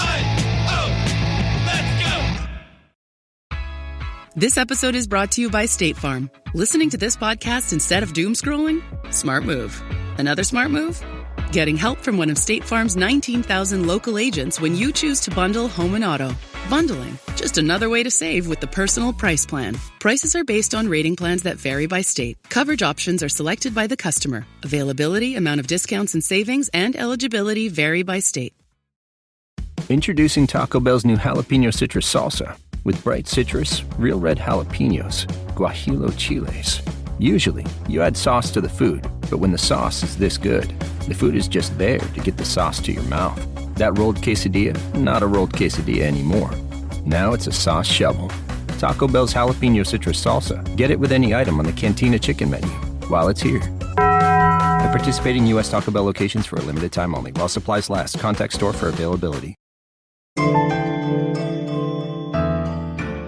This episode is brought to you by State Farm. Listening to this podcast instead of doom scrolling? Smart move. Another smart move? Getting help from one of State Farm's 19,000 local agents when you choose to bundle home and auto. Bundling, just another way to save with the Personal Price Plan. Prices are based on rating plans that vary by state. Coverage options are selected by the customer. Availability, amount of discounts and savings, and eligibility vary by state. Introducing Taco Bell's new jalapeno citrus salsa. With bright citrus, real red jalapenos, guajillo chiles. Usually, you add sauce to the food, but when the sauce is this good, the food is just there to get the sauce to your mouth. That rolled quesadilla, not a rolled quesadilla anymore. Now it's a sauce shovel. Taco Bell's jalapeno citrus salsa. Get it with any item on the Cantina chicken menu while it's here. At participating U.S. Taco Bell locations for a limited time only. While supplies last. Contact store for availability.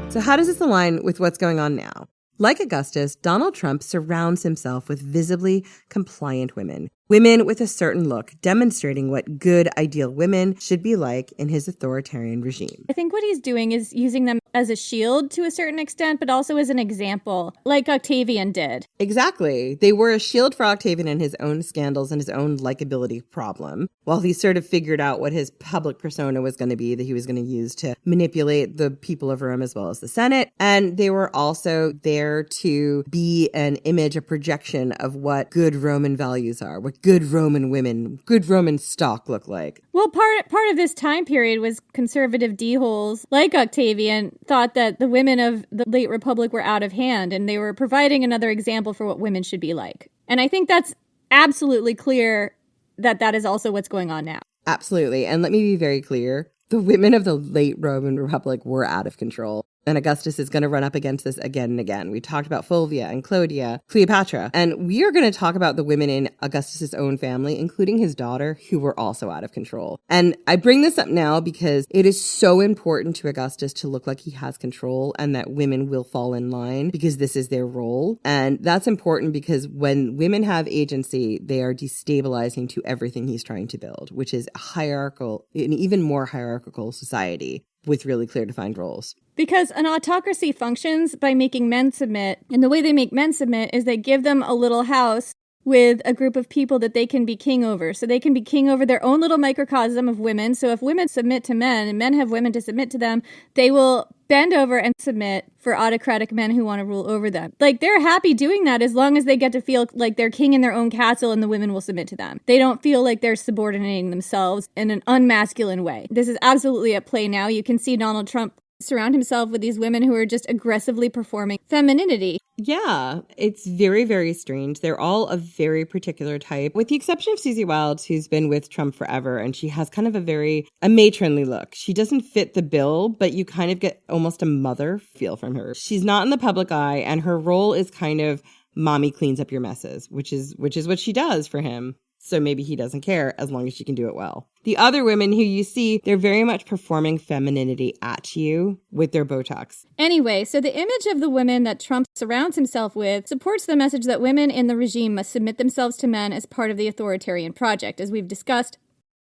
So how does this align with what's going on now? Like Augustus, Donald Trump surrounds himself with visibly compliant women Women with a certain look, demonstrating what good, ideal women should be like in his authoritarian regime. I think what he's doing is using them as a shield to a certain extent, but also as an example, like Octavian did. Exactly. They were a shield for Octavian and his own scandals and his own likability problem, while he sort of figured out what his public persona was going to be that he was going to use to manipulate the people of Rome as well as the Senate. And they were also there to be an image, a projection of what good Roman values are, what good Roman women, good Roman stock look like. Well, part of this time period was conservative d-holes like Octavian thought that the women of the late Republic were out of hand, and they were providing another example for what women should be like. And I think that's absolutely clear that that is also what's going on now. Absolutely. And let me be very clear. The women of the late Roman Republic were out of control. And Augustus is going to run up against this again and again. We talked about Fulvia and Claudia, Cleopatra, and we are going to talk about the women in Augustus's own family, including his daughter, who were also out of control. And I bring this up now because it is so important to Augustus to look like he has control and that women will fall in line because this is their role. And that's important because when women have agency, they are destabilizing to everything he's trying to build, which is a hierarchical, an even more hierarchical society with really clear defined roles. Because an autocracy functions by making men submit, and the way they make men submit is they give them a little house with a group of people that they can be king over. So they can be king over their own little microcosm of women. So if women submit to men and men have women to submit to them, they will bend over and submit for autocratic men who want to rule over them. Like, they're happy doing that as long as they get to feel like they're king in their own castle and the women will submit to them. They don't feel like they're subordinating themselves in an unmasculine way. This is absolutely at play now. You can see Donald Trump surround himself with these women who are just aggressively performing femininity. Yeah, it's very, very strange. They're all a very particular type, with the exception of Susie Wilds, who's been with Trump forever, and she has kind of a matronly look. She doesn't fit the bill, but you kind of get almost a mother feel from her. She's not in the public eye, and her role is kind of mommy cleans up your messes, which is what she does for him. So maybe he doesn't care as long as she can do it well. The other women who you see, they're very much performing femininity at you with their Botox. Anyway, so the image of the women that Trump surrounds himself with supports the message that women in the regime must submit themselves to men as part of the authoritarian project. As we've discussed,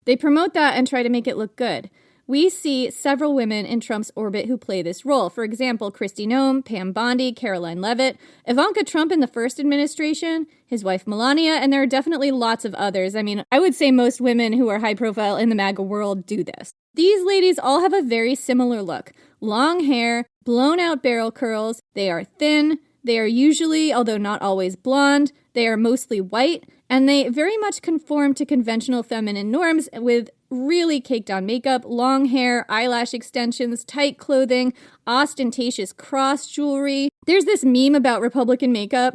they promote that and try to make it look good. We see several women in Trump's orbit who play this role. For example, Kristi Noem, Pam Bondi, Caroline Leavitt, Ivanka Trump in the first administration, his wife Melania, and there are definitely lots of others. I mean, I would say most women who are high profile in the MAGA world do this. These ladies all have a very similar look. Long hair, blown out barrel curls, they are thin, they are usually, although not always, blonde, they are mostly white, and they very much conform to conventional feminine norms with really caked on makeup, long hair, eyelash extensions, tight clothing, ostentatious cross jewelry. There's this meme about Republican makeup.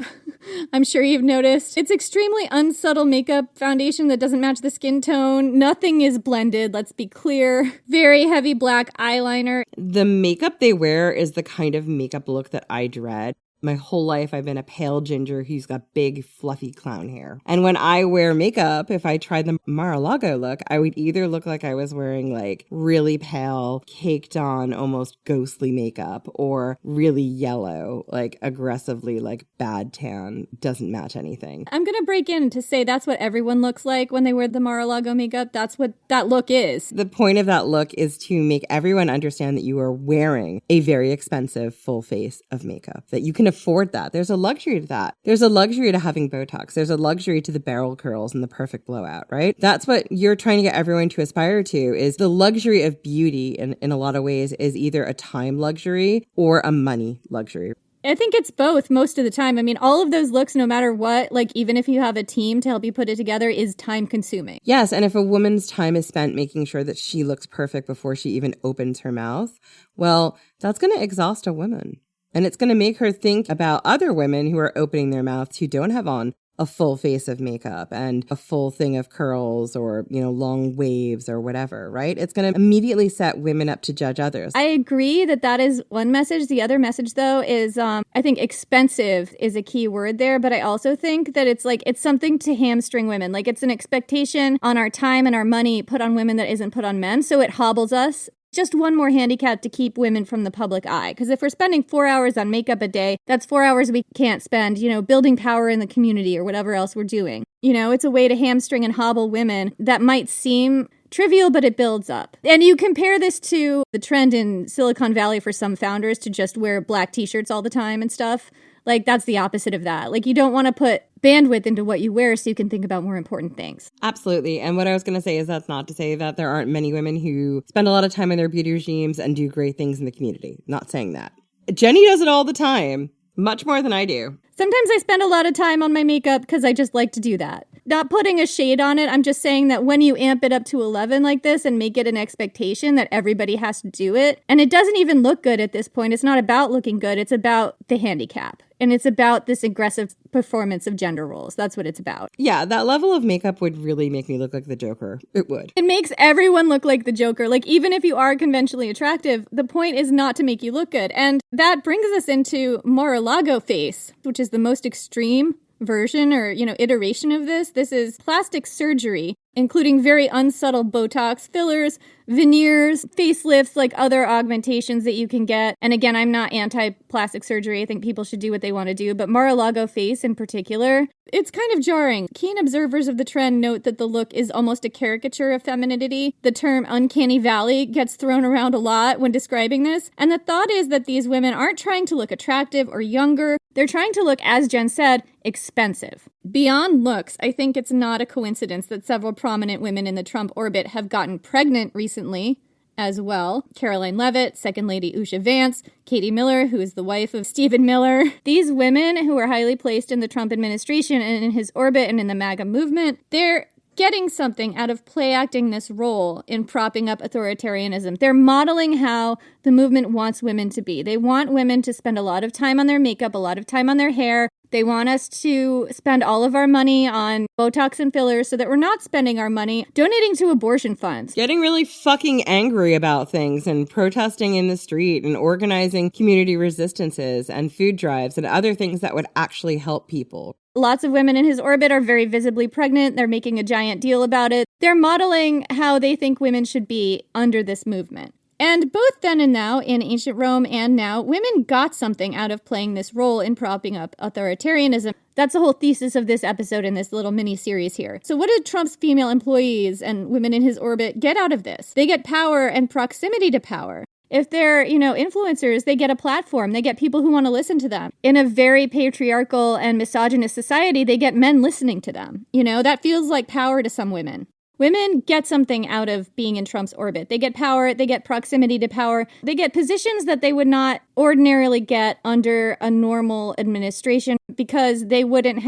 I'm sure you've noticed. It's extremely unsubtle makeup, foundation that doesn't match the skin tone. Nothing is blended, let's be clear. Very heavy black eyeliner. The makeup they wear is the kind of makeup look that I dread. My whole life, I've been a pale ginger who's got big, fluffy clown hair. And when I wear makeup, if I tried the Mar-a-Lago look, I would either look like I was wearing like really pale, caked on, almost ghostly makeup, or really yellow, like aggressively like bad tan, doesn't match anything. I'm going to break in to say that's what everyone looks like when they wear the Mar-a-Lago makeup. That's what that look is. The point of that look is to make everyone understand that you are wearing a very expensive full face of makeup, that you can afford that. There's a luxury to that. There's a luxury to having Botox. There's a luxury to the barrel curls and the perfect blowout, right? That's what you're trying to get everyone to aspire to, is the luxury of beauty in a lot of ways is either a time luxury or a money luxury. I think it's both most of the time. I mean, all of those looks, no matter what, like even if you have a team to help you put it together, is time consuming. Yes, and if a woman's time is spent making sure that she looks perfect before she even opens her mouth, well, that's going to exhaust a woman. And it's going to make her think about other women who are opening their mouths who don't have on a full face of makeup and a full thing of curls or, long waves or whatever, right? It's going to immediately set women up to judge others. I agree that is one message. The other message, though, is I think expensive is a key word there. But I also think that it's something to hamstring women. Like, it's an expectation on our time and our money put on women that isn't put on men. So it hobbles us just one more handicap to keep women from the public eye. Because if we're spending 4 hours on makeup a day, that's 4 hours we can't spend, building power in the community or whatever else we're doing. It's a way to hamstring and hobble women that might seem trivial, but it builds up. And you compare this to the trend in Silicon Valley for some founders to just wear black t-shirts all the time and stuff. Like, that's the opposite of that. Like, you don't want to put bandwidth into what you wear so you can think about more important things. Absolutely. And what I was going to say is that's not to say that there aren't many women who spend a lot of time in their beauty regimes and do great things in the community. Not saying that. Jenny does it all the time, much more than I do. Sometimes I spend a lot of time on my makeup because I just like to do that. Not putting a shade on it, I'm just saying that when you amp it up to 11 like this and make it an expectation that everybody has to do it, and it doesn't even look good at this point. It's not about looking good. It's about the handicap. And it's about this aggressive performance of gender roles. That's what it's about. Yeah, that level of makeup would really make me look like the Joker. It would. It makes everyone look like the Joker. Like, even if you are conventionally attractive, the point is not to make you look good. And that brings us into Mar-a-Lago face, which is the most extreme version or, iteration of this. This is plastic surgery, including very unsubtle Botox, fillers, veneers, facelifts, like other augmentations that you can get. And again, I'm not anti-plastic surgery. I think people should do what they want to do. But Mar-a-Lago face in particular, it's kind of jarring. Keen observers of the trend note that the look is almost a caricature of femininity. The term uncanny valley gets thrown around a lot when describing this. And the thought is that these women aren't trying to look attractive or younger. They're trying to look, as Jen said, expensive. Beyond looks, I think it's not a coincidence that several prominent women in the Trump orbit have gotten pregnant recently as well. Caroline Leavitt, Second Lady Usha Vance, Katie Miller, who is the wife of Stephen Miller. These women who are highly placed in the Trump administration and in his orbit and in the MAGA movement, they're getting something out of play acting this role in propping up authoritarianism. They're modeling how the movement wants women to be. They want women to spend a lot of time on their makeup, a lot of time on their hair. They want us to spend all of our money on Botox and fillers so that we're not spending our money donating to abortion funds. Getting really fucking angry about things and protesting in the street and organizing community resistances and food drives and other things that would actually help people. Lots of women in his orbit are very visibly pregnant. They're making a giant deal about it. They're modeling how they think women should be under this movement. And both then and now, in ancient Rome and now, women got something out of playing this role in propping up authoritarianism. That's the whole thesis of this episode in this little mini-series here. So what did Trump's female employees and women in his orbit get out of this? They get power and proximity to power. If they're, influencers, they get a platform. They get people who want to listen to them. In a very patriarchal and misogynist society, they get men listening to them. That feels like power to some women. Women get something out of being in Trump's orbit. They get power, they get proximity to power, they get positions that they would not ordinarily get under a normal administration because they wouldn't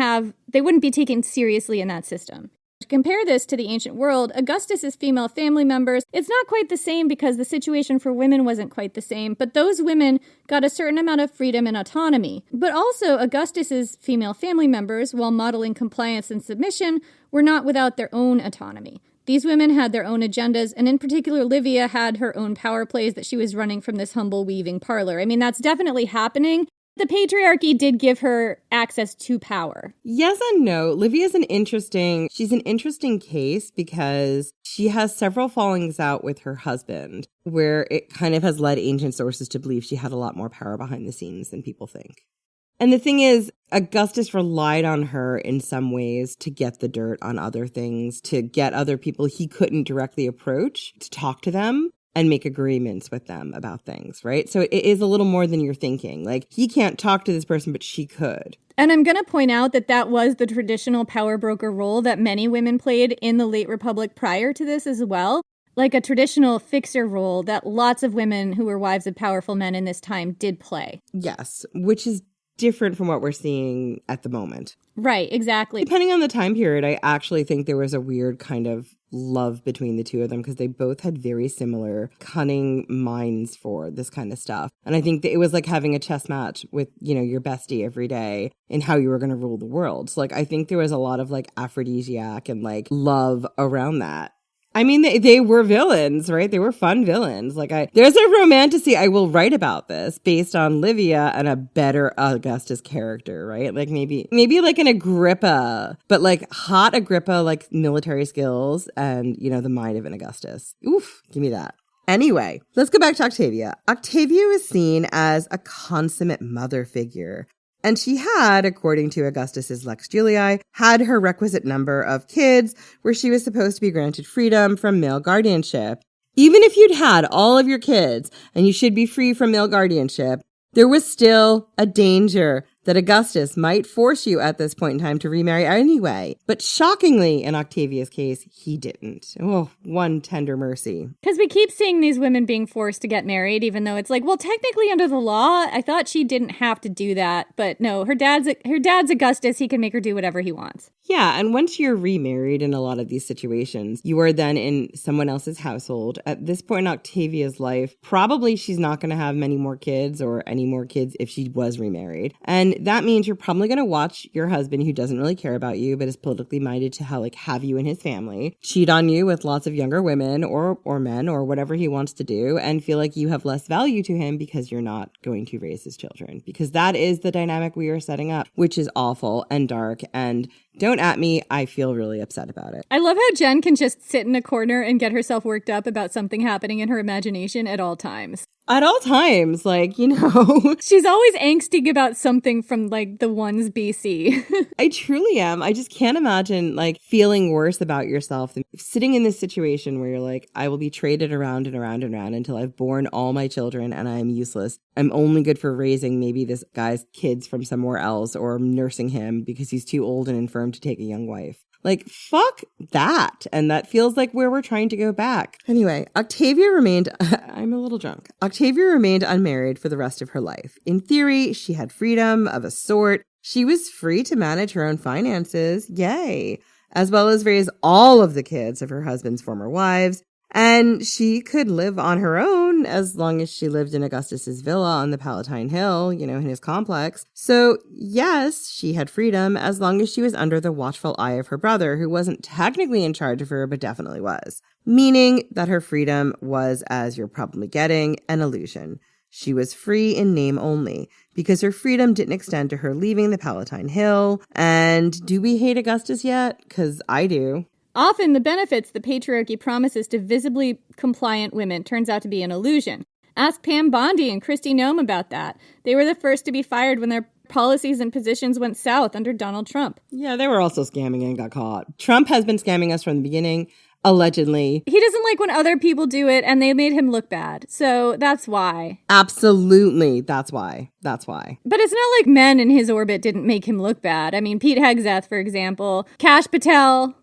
be taken seriously in that system. To compare this to the ancient world, Augustus's female family members, it's not quite the same because the situation for women wasn't quite the same, but those women got a certain amount of freedom and autonomy. But also, Augustus's female family members, while modeling compliance and submission, were not without their own autonomy. These women had their own agendas, and in particular, Livia had her own power plays that she was running from this humble weaving parlor. I mean, that's definitely happening. The patriarchy did give her access to power. Yes and no. Livia's an interesting case because she has several fallings out with her husband where it kind of has led ancient sources to believe she had a lot more power behind the scenes than people think. And the thing is, Augustus relied on her in some ways to get the dirt on other things, to get other people he couldn't directly approach, to talk to them and make agreements with them about things, right? So it is a little more than you're thinking. Like, he can't talk to this person, but she could. And I'm going to point out that that was the traditional power broker role that many women played in the late Republic prior to this as well. Like a traditional fixer role that lots of women who were wives of powerful men in this time did play. Yes, which is different from what we're seeing at the moment. Right, exactly. Depending on the time period, I actually think there was a weird kind of love between the two of them because they both had very similar cunning minds for this kind of stuff. And I think that it was like having a chess match with, your bestie every day and how you were going to rule the world. So I think there was a lot of aphrodisiac and love around that. I mean, they were villains, right? They were fun villains. There's a romantasy. I will write about this based on Livia and a better Augustus character, right? Maybe an Agrippa, but hot Agrippa, military skills and, the mind of an Augustus. Oof, give me that. Anyway, let's go back to Octavia. Octavia was seen as a consummate mother figure. And she had, according to Augustus's Lex Julii, had her requisite number of kids where she was supposed to be granted freedom from male guardianship. Even if you'd had all of your kids and you should be free from male guardianship, there was still a danger that Augustus might force you at this point in time to remarry anyway. But shockingly, in Octavia's case, he didn't. Oh, one tender mercy. Because we keep seeing these women being forced to get married, even though it's like, well, technically under the law, I thought she didn't have to do that. But no, her dad's Augustus. He can make her do whatever he wants. Yeah, and once you're remarried in a lot of these situations, you are then in someone else's household. At this point in Octavia's life, probably she's not going to have many more kids or any more kids if she was remarried. And that means you're probably going to watch your husband, who doesn't really care about you, but is politically minded to have you in his family, cheat on you with lots of younger women or men or whatever he wants to do, and feel like you have less value to him because you're not going to raise his children. Because that is the dynamic we are setting up, which is awful and dark, and don't at me, I feel really upset about it. I love how Jen can just sit in a corner and get herself worked up about something happening in her imagination at all times. At all times, She's always angsty about something from, the ones BC. I truly am. I just can't imagine, feeling worse about yourself than sitting in this situation where you're like, I will be traded around and around and around until I've born all my children and I am useless. I'm only good for raising maybe this guy's kids from somewhere else or nursing him because he's too old and infirm to take a young wife. Fuck that. And that feels like where we're trying to go back. Anyway, Octavia remained, I'm a little drunk. Octavia remained unmarried for the rest of her life. In theory, she had freedom of a sort. She was free to manage her own finances. Yay. As well as raise all of the kids of her husband's former wives. And she could live on her own as long as she lived in Augustus's villa on the Palatine Hill, in his complex. So yes, she had freedom as long as she was under the watchful eye of her brother, who wasn't technically in charge of her, but definitely was. Meaning that her freedom was, as you're probably getting, an illusion. She was free in name only, because her freedom didn't extend to her leaving the Palatine Hill. And do we hate Augustus yet? Because I do. Often the benefits the patriarchy promises to visibly compliant women turns out to be an illusion. Ask Pam Bondi and Kristi Noem about that. They were the first to be fired when their policies and positions went south under Donald Trump. Yeah, they were also scamming and got caught. Trump has been scamming us from the beginning. Allegedly. He doesn't like when other people do it, and they made him look bad. So that's why. Absolutely. That's why. But it's not like men in his orbit didn't make him look bad. I mean, Pete Hegseth, for example. Kash Patel.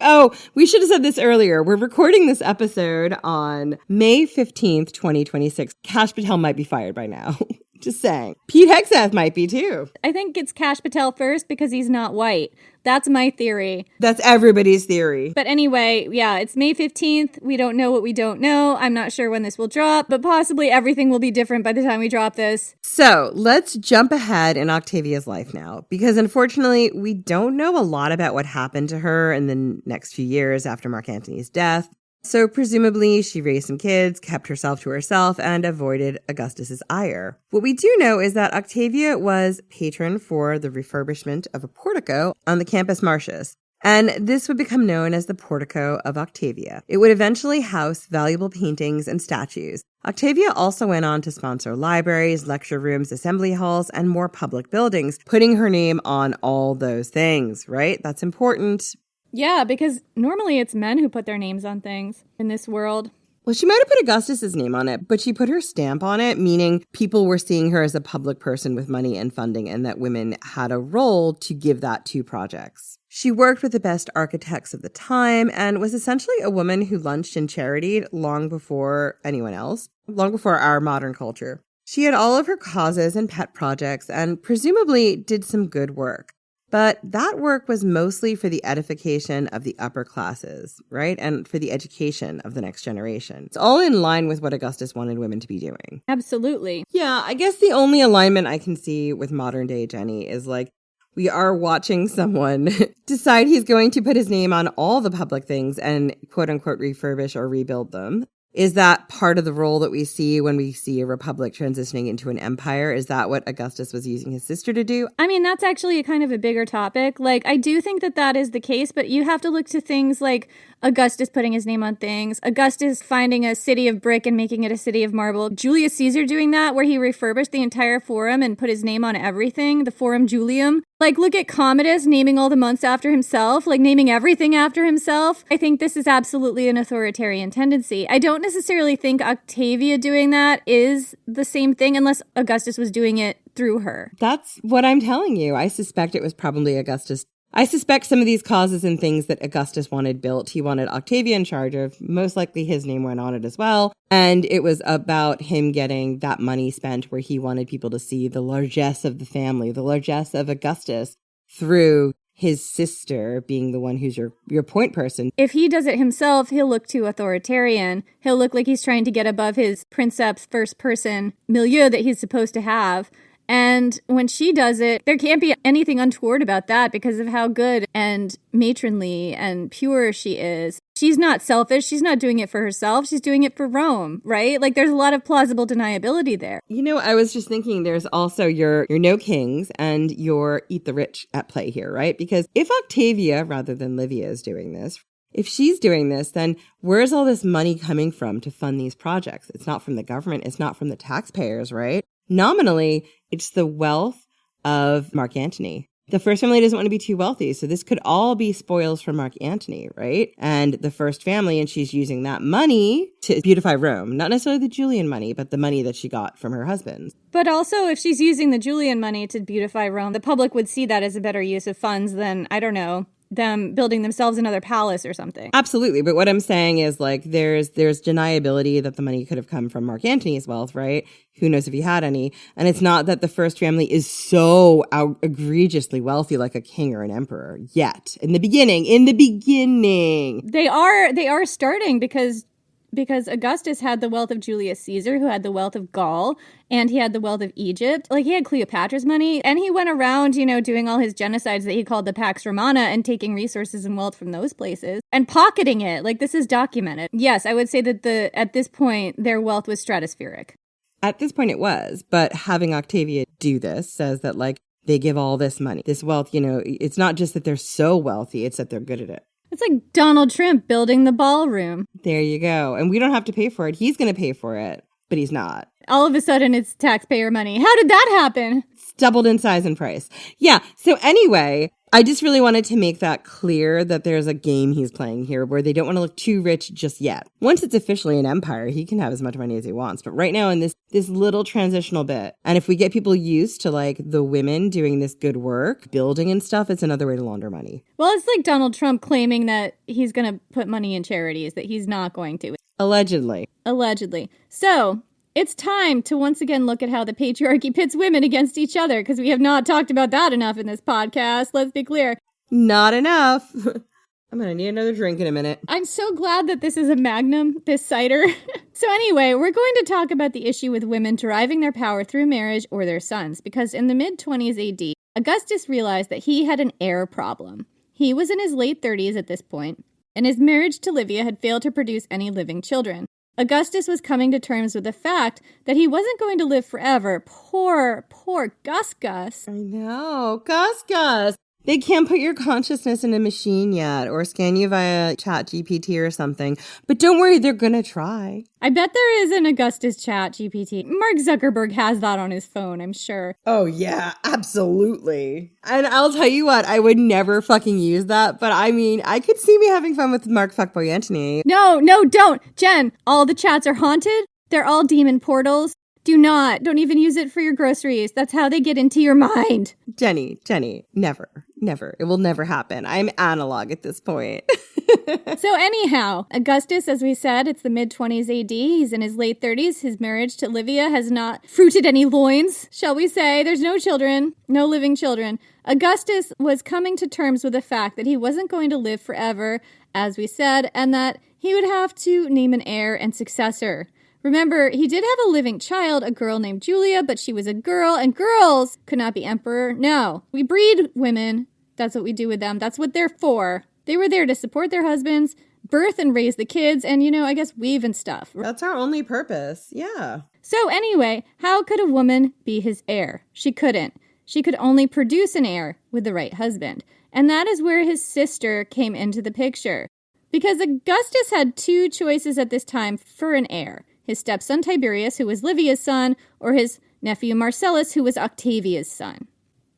Oh, we should have said this earlier. We're recording this episode on May 15th, 2026. Kash Patel might be fired by now. Just saying. Pete Hegseth might be too. I think it's Kash Patel first because he's not white. That's my theory. That's everybody's theory. But anyway, yeah, it's May 15th. We don't know what we don't know. I'm not sure when this will drop, but possibly everything will be different by the time we drop this. So let's jump ahead in Octavia's life now, because unfortunately, we don't know a lot about what happened to her in the next few years after Mark Antony's death. So presumably she raised some kids, kept herself to herself, and avoided Augustus's ire. What we do know is that Octavia was patron for the refurbishment of a portico on the Campus Martius, and this would become known as the Portico of Octavia. It would eventually house valuable paintings and statues. Octavia also went on to sponsor libraries, lecture rooms, assembly halls, and more public buildings, putting her name on all those things, right? That's important. Yeah, because normally it's men who put their names on things in this world. Well, she might have put Augustus's name on it, but she put her stamp on it, meaning people were seeing her as a public person with money and funding, and that women had a role to give that to projects. She worked with the best architects of the time and was essentially a woman who lunched and charitied long before anyone else, long before our modern culture. She had all of her causes and pet projects and presumably did some good work. But that work was mostly for the edification of the upper classes, right? And for the education of the next generation. It's all in line with what Augustus wanted women to be doing. Absolutely. Yeah, I guess the only alignment I can see with modern day Jenny is we are watching someone decide he's going to put his name on all the public things and quote unquote refurbish or rebuild them. Is that part of the role that we see when we see a republic transitioning into an empire? Is that what Augustus was using his sister to do? I mean, that's actually kind of a bigger topic. Like, I do think that that is the case, but you have to look to things like Augustus putting his name on things, Augustus finding a city of brick and making it a city of marble, Julius Caesar doing that, where he refurbished the entire forum and put his name on everything, the Forum Julium. Like, look at Commodus naming all the months after himself, like naming everything after himself. I think this is absolutely an authoritarian tendency. I don't necessarily think Octavia doing that is the same thing unless Augustus was doing it through her. That's what I'm telling you. I suspect it was probably Augustus. I suspect some of these causes and things that Augustus wanted built, he wanted Octavia in charge of. Most likely his name went on it as well. And it was about him getting that money spent where he wanted people to see the largesse of the family, the largesse of Augustus through his sister being the one who's your point person. If he does it himself, he'll look too authoritarian. He'll look like he's trying to get above his princeps first person milieu that he's supposed to have. And when she does it, there can't be anything untoward about that because of how good and matronly and pure she is. She's not selfish. She's not doing it for herself. She's doing it for Rome, right? Like, there's a lot of plausible deniability there. You know, I was just thinking there's also your no kings and your eat the rich at play here, right? Because if Octavia, rather than Livia, is doing this, if she's doing this, then where's all this money coming from to fund these projects? It's not from the government. It's not from the taxpayers, right? Nominally, it's the wealth of Mark Antony. The first family doesn't want to be too wealthy, so this could all be spoils for Mark Antony, right? And the first family, and she's using that money to beautify Rome. Not necessarily the Julian money, but the money that she got from her husband. But also, if she's using the Julian money to beautify Rome, the public would see that as a better use of funds than, I don't know, them building themselves another palace or something. Absolutely. But what I'm saying is, like, there's deniability that the money could have come from Mark Antony's wealth, right? Who knows if he had any? And it's not that the first family is so egregiously wealthy like a king or an emperor yet. In the beginning. They are starting because Augustus had the wealth of Julius Caesar, who had the wealth of Gaul, and he had the wealth of Egypt. Like, he had Cleopatra's money, and he went around, doing all his genocides that he called the Pax Romana and taking resources and wealth from those places and pocketing it. Like, this is documented. Yes, I would say that at this point, their wealth was stratospheric. At this point it was, but having Octavia do this says that, like, they give all this money, this wealth, it's not just that they're so wealthy, it's that they're good at it. It's like Donald Trump building the ballroom. There you go. And we don't have to pay for it. He's going to pay for it, but he's not. All of a sudden, it's taxpayer money. How did that happen? It's doubled in size and price. Yeah. So anyway, I just really wanted to make that clear that there's a game he's playing here where they don't want to look too rich just yet. Once it's officially an empire, he can have as much money as he wants. But right now in this little transitional bit, and if we get people used to, like, the women doing this good work, building and stuff, it's another way to launder money. Well, it's like Donald Trump claiming that he's going to put money in charities that he's not going to. Allegedly. So it's time to once again look at how the patriarchy pits women against each other, because we have not talked about that enough in this podcast. Let's be clear. Not enough. I'm going to need another drink in a minute. I'm so glad that this is a magnum, this cider. So anyway, we're going to talk about the issue with women deriving their power through marriage or their sons, because in the mid-20s AD, Augustus realized that he had an heir problem. He was in his late 30s at this point, and his marriage to Livia had failed to produce any living children. Augustus was coming to terms with the fact that he wasn't going to live forever. Poor Gus. I know. Gus. They can't put your consciousness in a machine yet or scan you via ChatGPT or something. But don't worry, they're going to try. I bet there is an Augustus ChatGPT. Mark Zuckerberg has that on his phone, I'm sure. Oh, yeah, absolutely. And I'll tell you what, I would never fucking use that. But I mean, I could see me having fun with Mark Fuckboy Antony. No, don't. Jen, all the chats are haunted. They're all demon portals. Don't even use it for your groceries. That's how they get into your mind. Jenny, never. It will never happen. I'm analog at this point. So anyhow, Augustus, as we said, it's the mid-20s AD. He's in his late 30s. His marriage to Livia has not fruited any loins, shall we say. There's no children, no living children. Augustus was coming to terms with the fact that he wasn't going to live forever, as we said, and that he would have to name an heir and successor. Remember, he did have a living child, a girl named Julia, but she was a girl, and girls could not be emperor. No, we breed women. That's what we do with them. That's what they're for. They were there to support their husbands, birth and raise the kids and, I guess weave and stuff. That's our only purpose. Yeah. So anyway, how could a woman be his heir? She couldn't. She could only produce an heir with the right husband. And that is where his sister came into the picture. Because Augustus had two choices at this time for an heir. His stepson Tiberius, who was Livia's son, or his nephew Marcellus, who was Octavia's son.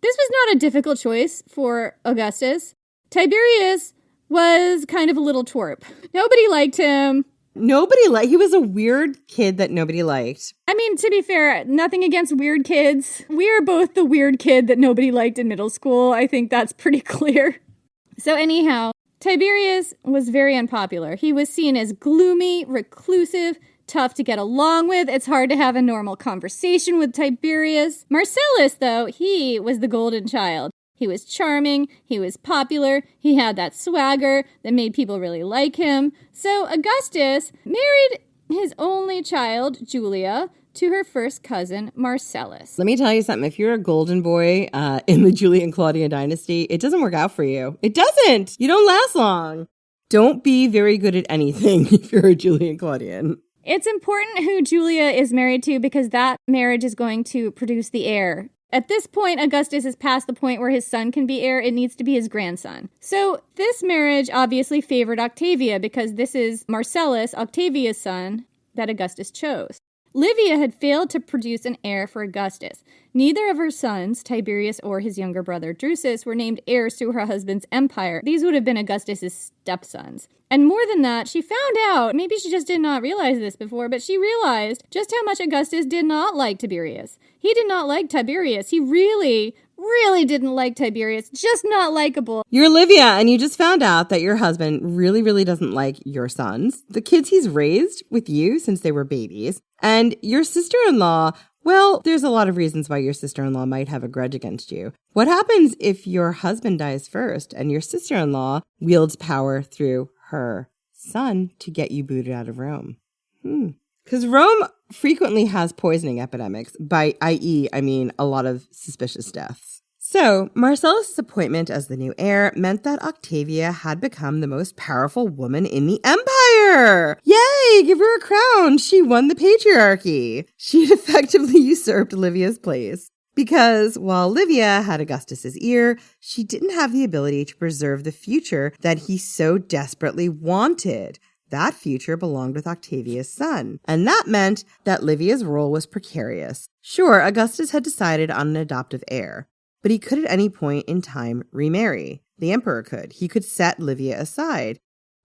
This was not a difficult choice for Augustus. Tiberius was kind of a little twerp. Nobody liked him. He was a weird kid that nobody liked. I mean, to be fair, nothing against weird kids. We are both the weird kid that nobody liked in middle school. I think that's pretty clear. So anyhow, Tiberius was very unpopular. He was seen as gloomy, reclusive, tough to get along with. It's hard to have a normal conversation with Tiberius. Marcellus, though, he was the golden child. He was charming, he was popular, he had that swagger that made people really like him. So Augustus married his only child, Julia, to her first cousin, Marcellus. Let me tell you something. If you're a golden boy in the Julio-Claudian dynasty, it doesn't work out for you. It doesn't. You don't last long. Don't be very good at anything if you're a Julio-Claudian. It's important who Julia is married to because that marriage is going to produce the heir. At this point, Augustus is past the point where his son can be heir. It needs to be his grandson. So this marriage obviously favored Octavia because this is Marcellus, Octavia's son, that Augustus chose. Livia had failed to produce an heir for Augustus. Neither of her sons, Tiberius or his younger brother Drusus, were named heirs to her husband's empire. These would have been Augustus's stepsons. And more than that, she found out, maybe she just did not realize this before, but she realized just how much Augustus did not like Tiberius. He did not like Tiberius. He really didn't like Tiberius. Just not likable. You're Livia, and you just found out that your husband really doesn't like your sons, the kids he's raised with you since they were babies, and your sister-in-law. Well, there's a lot of reasons why your sister-in-law might have a grudge against you. What happens if your husband dies first and your sister-in-law wields power through her son to get you booted out of Rome? Because Rome frequently has poisoning epidemics, by i.e., I mean a lot of suspicious deaths. So, Marcellus' appointment as the new heir meant that Octavia had become the most powerful woman in the empire. Yay, give her a crown. She won the patriarchy. She had effectively usurped Livia's place. Because while Livia had Augustus's ear, she didn't have the ability to preserve the future that he so desperately wanted. That future belonged with Octavia's son, and that meant that Livia's role was precarious. Sure, Augustus had decided on an adoptive heir, but he could at any point in time remarry. The emperor could. He could set Livia aside.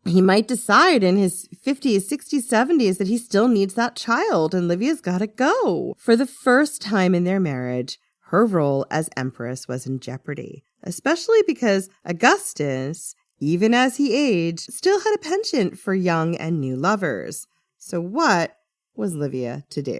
He might decide in his 50s, 60s, 70s that he still needs that child, and Livia's gotta go. For the first time in their marriage, her role as empress was in jeopardy, especially because Augustus, even as he aged, still had a penchant for young and new lovers. So what was Livia to do?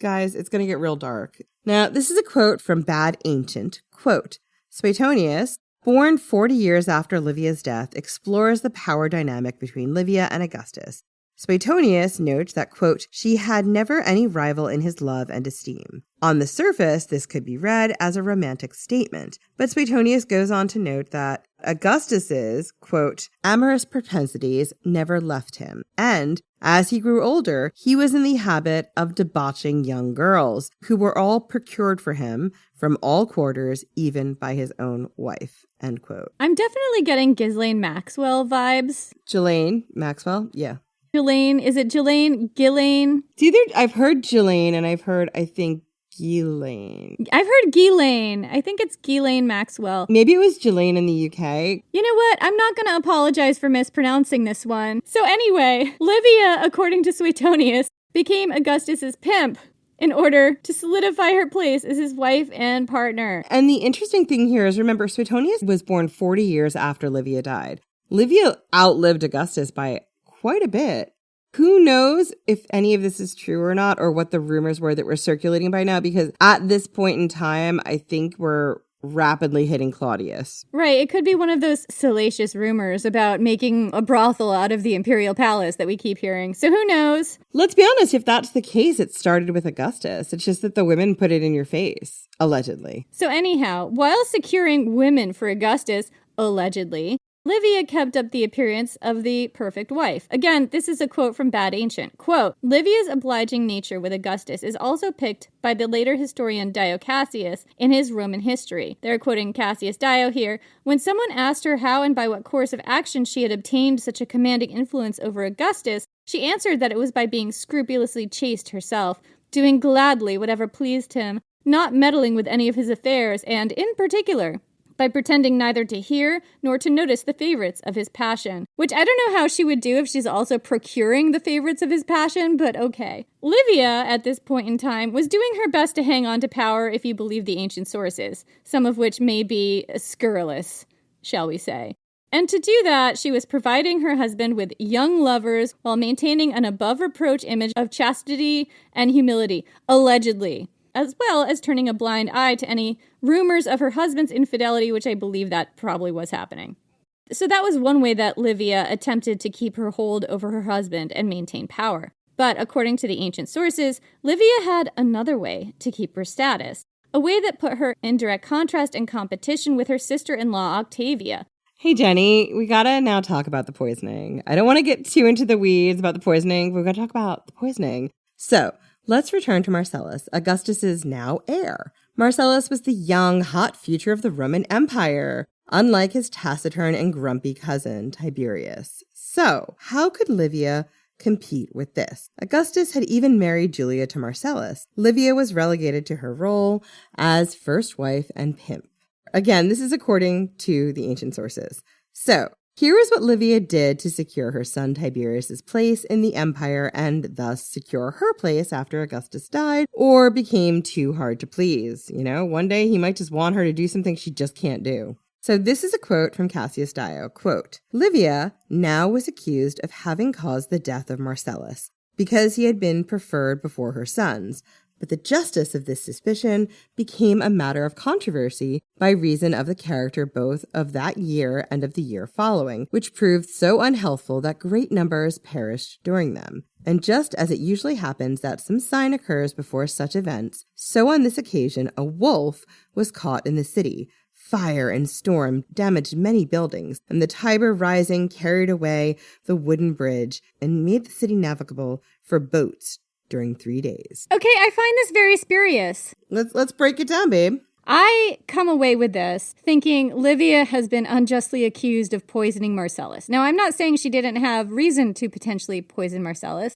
Guys, it's going to get real dark. Now, this is a quote from Bad Ancient. Quote, Suetonius, born 40 years after Livia's death, explores the power dynamic between Livia and Augustus. Suetonius notes that, quote, she had never any rival in his love and esteem. On the surface, this could be read as a romantic statement, but Suetonius goes on to note that Augustus's, quote, amorous propensities never left him, and as he grew older, he was in the habit of debauching young girls, who were all procured for him from all quarters, even by his own wife, end quote. I'm definitely getting Ghislaine Maxwell vibes. Ghislaine Maxwell? Yeah. Ghislaine, is it Ghislaine? Ghislaine? It's either, I've heard Ghislaine and I've heard, I think, Ghislaine. I've heard Ghislaine. I think it's Ghislaine Maxwell. Maybe it was Ghislaine in the UK. You know what? I'm not going to apologize for mispronouncing this one. So anyway, Livia, according to Suetonius, became Augustus's pimp in order to solidify her place as his wife and partner. And the interesting thing here is, remember, Suetonius was born 40 years after Livia died. Livia outlived Augustus by quite a bit. Who knows if any of this is true or not, or what the rumors were that were circulating by now, because at this point in time, I think we're rapidly hitting Claudius. Right. It could be one of those salacious rumors about making a brothel out of the imperial palace that we keep hearing. So who knows? Let's be honest. If that's the case, it started with Augustus. It's just that the women put it in your face, allegedly. So anyhow, while securing women for Augustus, allegedly, Livia kept up the appearance of the perfect wife. Again, this is a quote from Bad Ancient. Quote, Livia's obliging nature with Augustus is also picked by the later historian Dio Cassius in his Roman history. They're quoting Cassius Dio here. When someone asked her how and by what course of action she had obtained such a commanding influence over Augustus, she answered that it was by being scrupulously chaste herself, doing gladly whatever pleased him, not meddling with any of his affairs, and, in particular, by pretending neither to hear nor to notice the favorites of his passion. Which I don't know how she would do if she's also procuring the favorites of his passion, but okay. Livia, at this point in time, was doing her best to hang on to power if you believe the ancient sources, some of which may be scurrilous, shall we say. And to do that, she was providing her husband with young lovers while maintaining an above-reproach image of chastity and humility, allegedly, as well as turning a blind eye to any rumors of her husband's infidelity, which I believe that probably was happening. So that was one way that Livia attempted to keep her hold over her husband and maintain power. But according to the ancient sources, Livia had another way to keep her status, a way that put her in direct contrast and competition with her sister-in-law Octavia. Hey, Jenny, we gotta now talk about the poisoning. I don't want to get too into the weeds about the poisoning, but we gotta talk about the poisoning. So, let's return to Marcellus, Augustus's now heir. Marcellus was the young, hot future of the Roman Empire, unlike his taciturn and grumpy cousin, Tiberius. So, how could Livia compete with this? Augustus had even married Julia to Marcellus. Livia was relegated to her role as first wife and pimp. Again, this is according to the ancient sources. So, here is what Livia did to secure her son Tiberius's place in the empire and thus secure her place after Augustus died or became too hard to please. You know, one day he might just want her to do something she just can't do. So this is a quote from Cassius Dio, quote, Livia now was accused of having caused the death of Marcellus because he had been preferred before her sons. But the justice of this suspicion became a matter of controversy by reason of the character both of that year and of the year following, which proved so unhealthful that great numbers perished during them. And just as it usually happens that some sign occurs before such events, so on this occasion a wolf was caught in the city. Fire and storm damaged many buildings, and the Tiber rising carried away the wooden bridge and made the city navigable for boats during 3 days. Okay, I find this very spurious. Let's break it down, babe. I come away with this thinking Livia has been unjustly accused of poisoning Marcellus. Now, I'm not saying she didn't have reason to potentially poison Marcellus,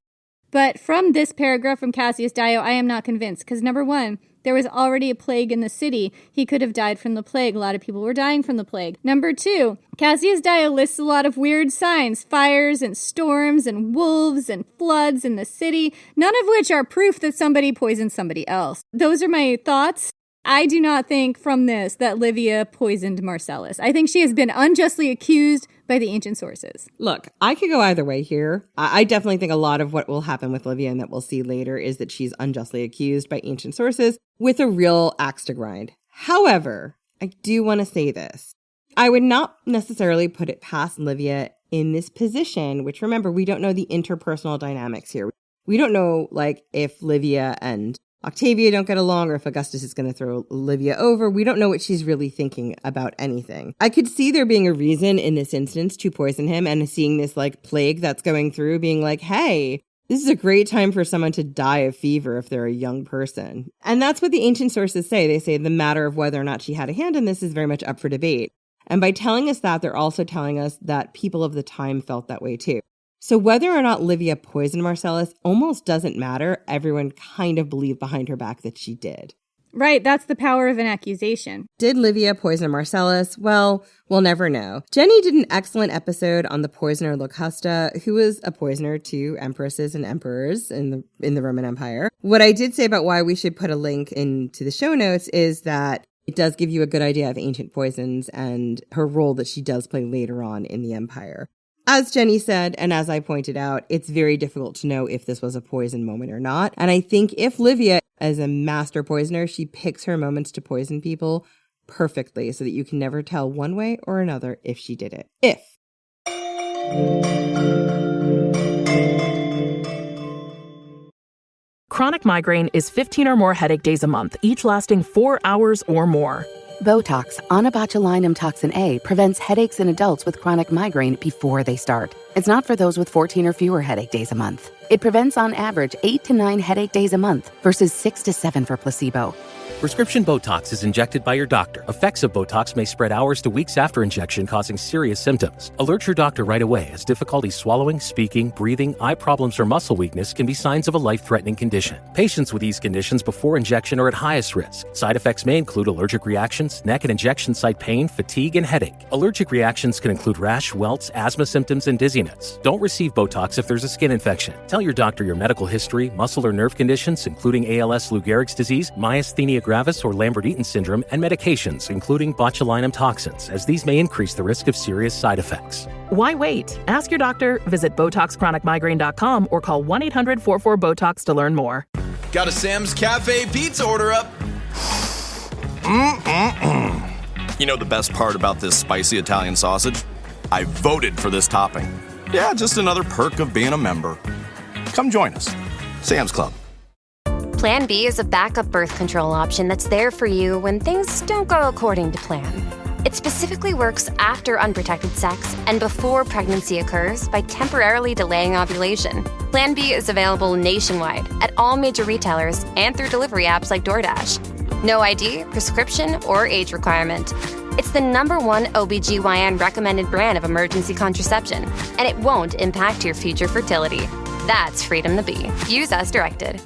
but from this paragraph from Cassius Dio, I am not convinced. Because number one, there was already a plague in the city. He could have died from the plague. A lot of people were dying from the plague. Number two, Cassius Dio lists a lot of weird signs, fires and storms and wolves and floods in the city, none of which are proof that somebody poisoned somebody else. Those are my thoughts. I do not think from this that Livia poisoned Marcellus. I think she has been unjustly accused by the ancient sources. Look, I could go either way here. I definitely think a lot of what will happen with Livia and that we'll see later is that she's unjustly accused by ancient sources with a real axe to grind. However, I do want to say this. I would not necessarily put it past Livia in this position, which remember, we don't know the interpersonal dynamics here. We don't know, like, if Livia and Octavia don't get along or if Augustus is going to throw Livia over. We don't know what she's really thinking about anything. I could see there being a reason in this instance to poison him and seeing this like plague that's going through being like, hey, this is a great time for someone to die of fever if they're a young person. And that's what the ancient sources say. They say the matter of whether or not she had a hand in this is very much up for debate. And by telling us that, they're also telling us that people of the time felt that way too. So whether or not Livia poisoned Marcellus almost doesn't matter. Everyone kind of believed behind her back that she did. Right, that's the power of an accusation. Did Livia poison Marcellus? Well, we'll never know. Jenny did an excellent episode on the poisoner Locusta, who was a poisoner to empresses and emperors in the Roman Empire. What I did say about why we should put a link into the show notes is that it does give you a good idea of ancient poisons and her role that she does play later on in the empire. As Jenny said, and as I pointed out, it's very difficult to know if this was a poison moment or not. And I think if Livia is a master poisoner, she picks her moments to poison people perfectly so that you can never tell one way or another if she did it. If. Chronic migraine is 15 or more headache days a month, each lasting 4 hours or more. Botox, onabotulinum toxin A, prevents headaches in adults with chronic migraine before they start. It's not for those with 14 or fewer headache days a month. It prevents on average 8 to 9 headache days a month versus 6 to 7 for placebo. Prescription Botox is injected by your doctor. Effects of Botox may spread hours to weeks after injection, causing serious symptoms. Alert your doctor right away, as difficulty swallowing, speaking, breathing, eye problems, or muscle weakness can be signs of a life-threatening condition. Patients with these conditions before injection are at highest risk. Side effects may include allergic reactions, neck and injection site pain, fatigue, and headache. Allergic reactions can include rash, welts, asthma symptoms, and dizziness. Don't receive Botox if there's a skin infection. Tell your doctor your medical history, muscle or nerve conditions, including ALS, Lou Gehrig's disease, myasthenia gravis, or Lambert-Eaton syndrome, and medications, including botulinum toxins, as these may increase the risk of serious side effects. Why wait? Ask your doctor, visit BotoxChronicMigraine.com, or call 1-800-44-BOTOX to learn more. Got a Sam's Cafe pizza order up. You know the best part about this spicy Italian sausage? I voted for this topping. Yeah, just another perk of being a member. Come join us. Sam's Club. Plan B is a backup birth control option that's there for you when things don't go according to plan. It specifically works after unprotected sex and before pregnancy occurs by temporarily delaying ovulation. Plan B is available nationwide at all major retailers and through delivery apps like DoorDash. No ID, prescription, or age requirement. It's the #1 OBGYN recommended brand of emergency contraception, and it won't impact your future fertility. That's freedom to be. Use as directed.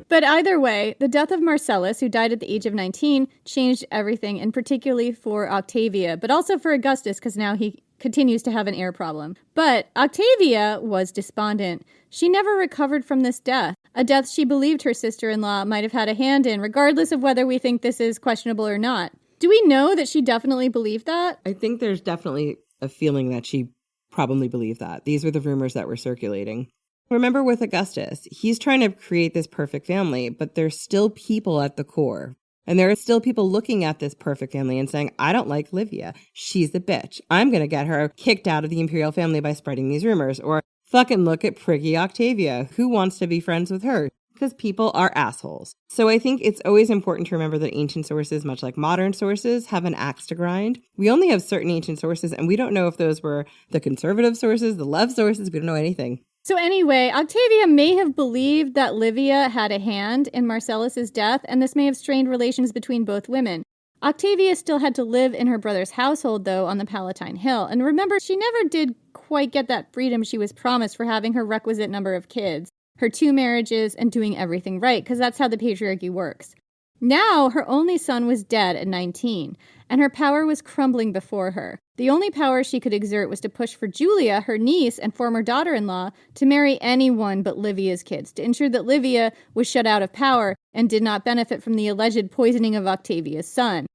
But either way, the death of Marcellus, who died at the age of 19, changed everything, and particularly for Octavia, but also for Augustus, because now he continues to have an heir problem. But Octavia was despondent. She never recovered from this death, a death she believed her sister-in-law might have had a hand in, regardless of whether we think this is questionable or not. Do we know that she definitely believed that? I think there's definitely a feeling that she probably believed that. These were the rumors that were circulating. Remember with Augustus, he's trying to create this perfect family, but there's still people at the core. And there are still people looking at this perfect family and saying, I don't like Livia. She's the bitch. I'm going to get her kicked out of the imperial family by spreading these rumors. Or fucking look at priggy Octavia. Who wants to be friends with her? Because people are assholes. So I think it's always important to remember that ancient sources, much like modern sources, have an axe to grind. We only have certain ancient sources, and we don't know if those were the conservative sources, the left sources. We don't know anything. So anyway, Octavia may have believed that Livia had a hand in Marcellus's death, and this may have strained relations between both women. Octavia still had to live in her brother's household, though, on the Palatine Hill. And remember, she never did quite get that freedom she was promised for having her requisite number of kids, her 2 marriages, and doing everything right, because that's how the patriarchy works. Now, her only son was dead at 19, and her power was crumbling before her. The only power she could exert was to push for Julia, her niece and former daughter-in-law, to marry anyone but Livia's kids, to ensure that Livia was shut out of power and did not benefit from the alleged poisoning of Octavia's son.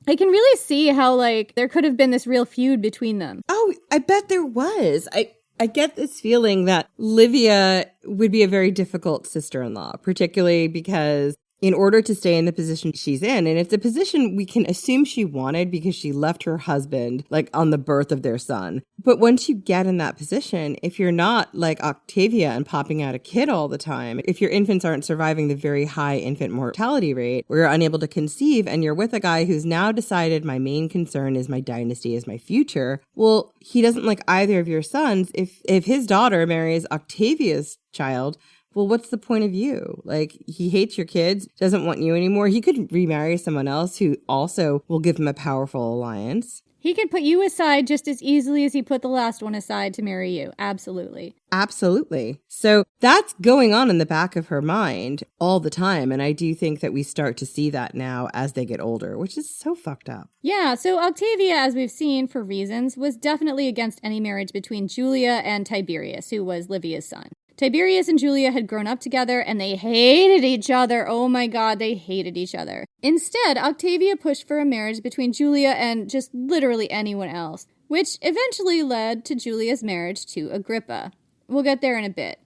I can really see how, there could have been this real feud between them. Oh, I bet there was. I get this feeling that Livia would be a very difficult sister-in-law, particularly because in order to stay in the position she's in, and it's a position we can assume she wanted because she left her husband, on the birth of their son. But once you get in that position, if you're not like Octavia and popping out a kid all the time, if your infants aren't surviving the very high infant mortality rate, or you're unable to conceive, and you're with a guy who's now decided my main concern is my dynasty, is my future, well, he doesn't like either of your sons. If his daughter marries Octavia's child, well, what's the point of you? He hates your kids, doesn't want you anymore. He could remarry someone else who also will give him a powerful alliance. He could put you aside just as easily as he put the last one aside to marry you. Absolutely. Absolutely. So that's going on in the back of her mind all the time. And I do think that we start to see that now as they get older, which is so fucked up. Yeah, so Octavia, as we've seen for reasons, was definitely against any marriage between Julia and Tiberius, who was Livia's son. Tiberius and Julia had grown up together, and they hated each other. Oh my God, they hated each other. Instead, Octavia pushed for a marriage between Julia and just literally anyone else, which eventually led to Julia's marriage to Agrippa. We'll get there in a bit.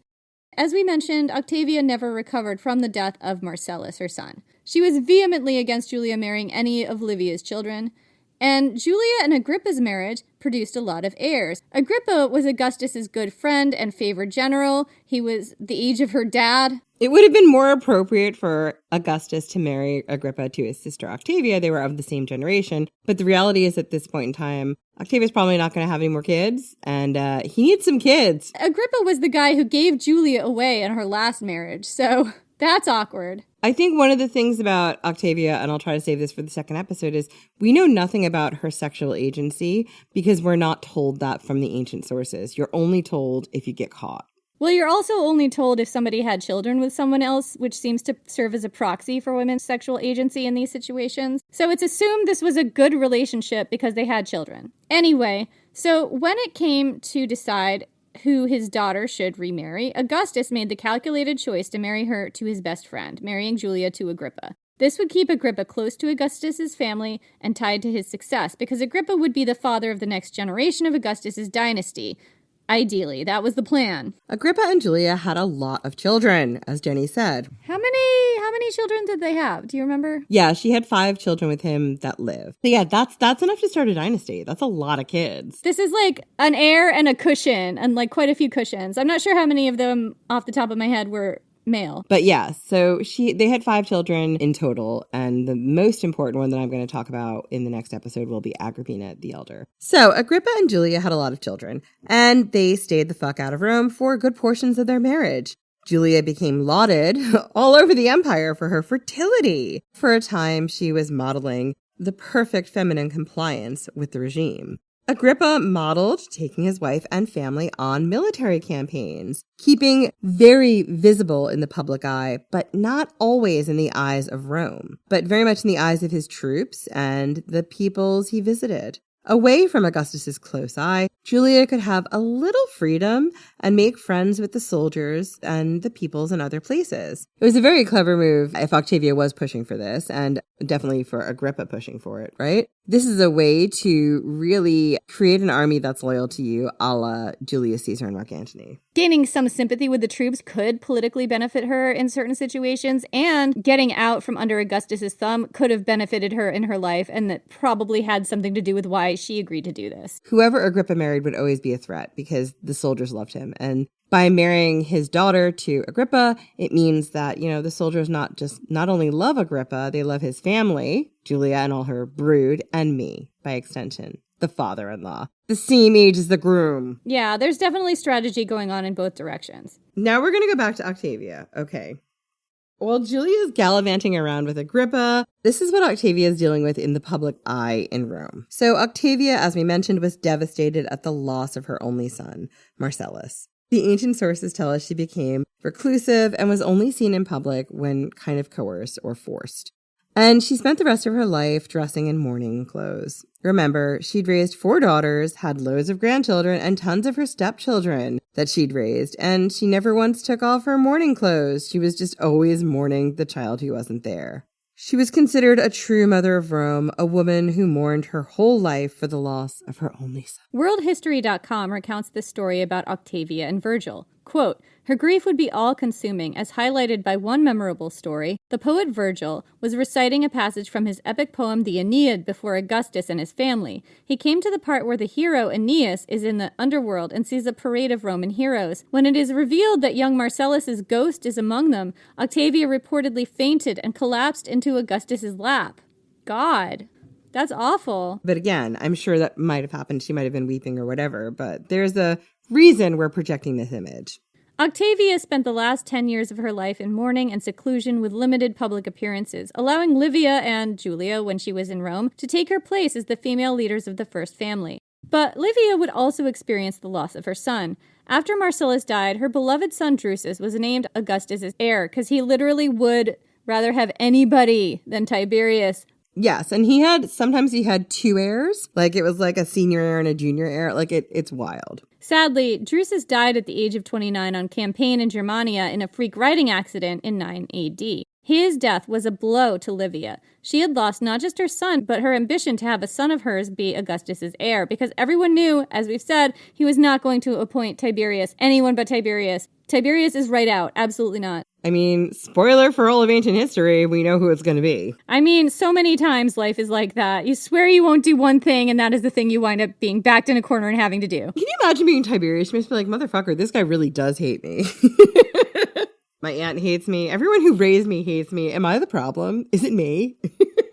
As we mentioned, Octavia never recovered from the death of Marcellus, her son. She was vehemently against Julia marrying any of Livia's children. And Julia and Agrippa's marriage produced a lot of heirs. Agrippa was Augustus's good friend and favored general. He was the age of her dad. It would have been more appropriate for Augustus to marry Agrippa to his sister Octavia. They were of the same generation. But the reality is, at this point in time, Octavia's probably not going to have any more kids, and he needs some kids. Agrippa was the guy who gave Julia away in her last marriage, so that's awkward. I think one of the things about Octavia, and I'll try to save this for the second episode, is we know nothing about her sexual agency because we're not told that from the ancient sources. You're only told if you get caught. Well, you're also only told if somebody had children with someone else, which seems to serve as a proxy for women's sexual agency in these situations. So it's assumed this was a good relationship because they had children. Anyway, so when it came to decide who his daughter should remarry, Augustus made the calculated choice to marry her to his best friend, marrying Julia to Agrippa. This would keep Agrippa close to Augustus's family and tied to his success, because Agrippa would be the father of the next generation of Augustus's dynasty. Ideally, that was the plan. Agrippa and Julia had a lot of children, as Jenny said. How many children did they have? Do you remember? Yeah, she had 5 children with him that lived. So yeah, that's enough to start a dynasty. That's a lot of kids. This is like an heir and a cushion, and like quite a few cushions. I'm not sure how many of them off the top of my head were male. But yeah, so they had 5 children in total, and the most important one that I'm going to talk about in the next episode will be Agrippina the Elder. So Agrippa and Julia had a lot of children, and they stayed the fuck out of Rome for good portions of their marriage. Julia became lauded all over the empire for her fertility. For a time, she was modeling the perfect feminine compliance with the regime. Agrippa modeled taking his wife and family on military campaigns, keeping very visible in the public eye, but not always in the eyes of Rome, but very much in the eyes of his troops and the peoples he visited. Away from Augustus's close eye, Julia could have a little freedom and make friends with the soldiers and the peoples in other places. It was a very clever move if Octavia was pushing for this, and definitely for Agrippa pushing for it, right? This is a way to really create an army that's loyal to you, a la Julius Caesar and Mark Antony. Gaining some sympathy with the troops could politically benefit her in certain situations, and getting out from under Augustus's thumb could have benefited her in her life, and that probably had something to do with why she agreed to do this. Whoever Agrippa married would always be a threat because the soldiers loved him. And by marrying his daughter to Agrippa, it means that, the soldiers not only love Agrippa, they love his family, Julia and all her brood, and me, by extension, the father-in-law. The same age as the groom. Yeah, there's definitely strategy going on in both directions. Now we're going to go back to Octavia. Okay. While Julia's gallivanting around with Agrippa, this is what Octavia is dealing with in the public eye in Rome. So Octavia, as we mentioned, was devastated at the loss of her only son, Marcellus. The ancient sources tell us she became reclusive and was only seen in public when kind of coerced or forced. And she spent the rest of her life dressing in mourning clothes. Remember, she'd raised 4 daughters, had loads of grandchildren, and tons of her stepchildren that she'd raised, and she never once took off her mourning clothes. She was just always mourning the child who wasn't there. She was considered a true mother of Rome, a woman who mourned her whole life for the loss of her only son. Worldhistory.com recounts this story about Octavia and Virgil. Quote, her grief would be all-consuming, as highlighted by one memorable story. The poet Virgil was reciting a passage from his epic poem The Aeneid before Augustus and his family. He came to the part where the hero Aeneas is in the underworld and sees a parade of Roman heroes. When it is revealed that young Marcellus's ghost is among them, Octavia reportedly fainted and collapsed into Augustus's lap. God, that's awful. But again, I'm sure that might have happened. She might have been weeping or whatever, but there's a reason we're projecting this image. Octavia spent the last 10 years of her life in mourning and seclusion with limited public appearances, allowing Livia and Julia, when she was in Rome, to take her place as the female leaders of the first family. But Livia would also experience the loss of her son. After Marcellus died, her beloved son Drusus was named Augustus's heir, because he literally would rather have anybody than Tiberius. Yes, and sometimes he had 2 heirs. Like, it was like a senior heir and a junior heir. Like, it's wild. Sadly, Drusus died at the age of 29 on campaign in Germania in a freak riding accident in 9 AD. His death was a blow to Livia. She had lost not just her son, but her ambition to have a son of hers be Augustus's heir, because everyone knew, as we've said, he was not going to appoint Tiberius, anyone but Tiberius. Tiberius is right out. Absolutely not. I mean, spoiler for all of ancient history, we know who it's going to be. I mean, so many times life is like that. You swear you won't do one thing, and that is the thing you wind up being backed in a corner and having to do. Can you imagine being Tiberius? She must be like, motherfucker, this guy really does hate me. My aunt hates me. Everyone who raised me hates me. Am I the problem? Is it me?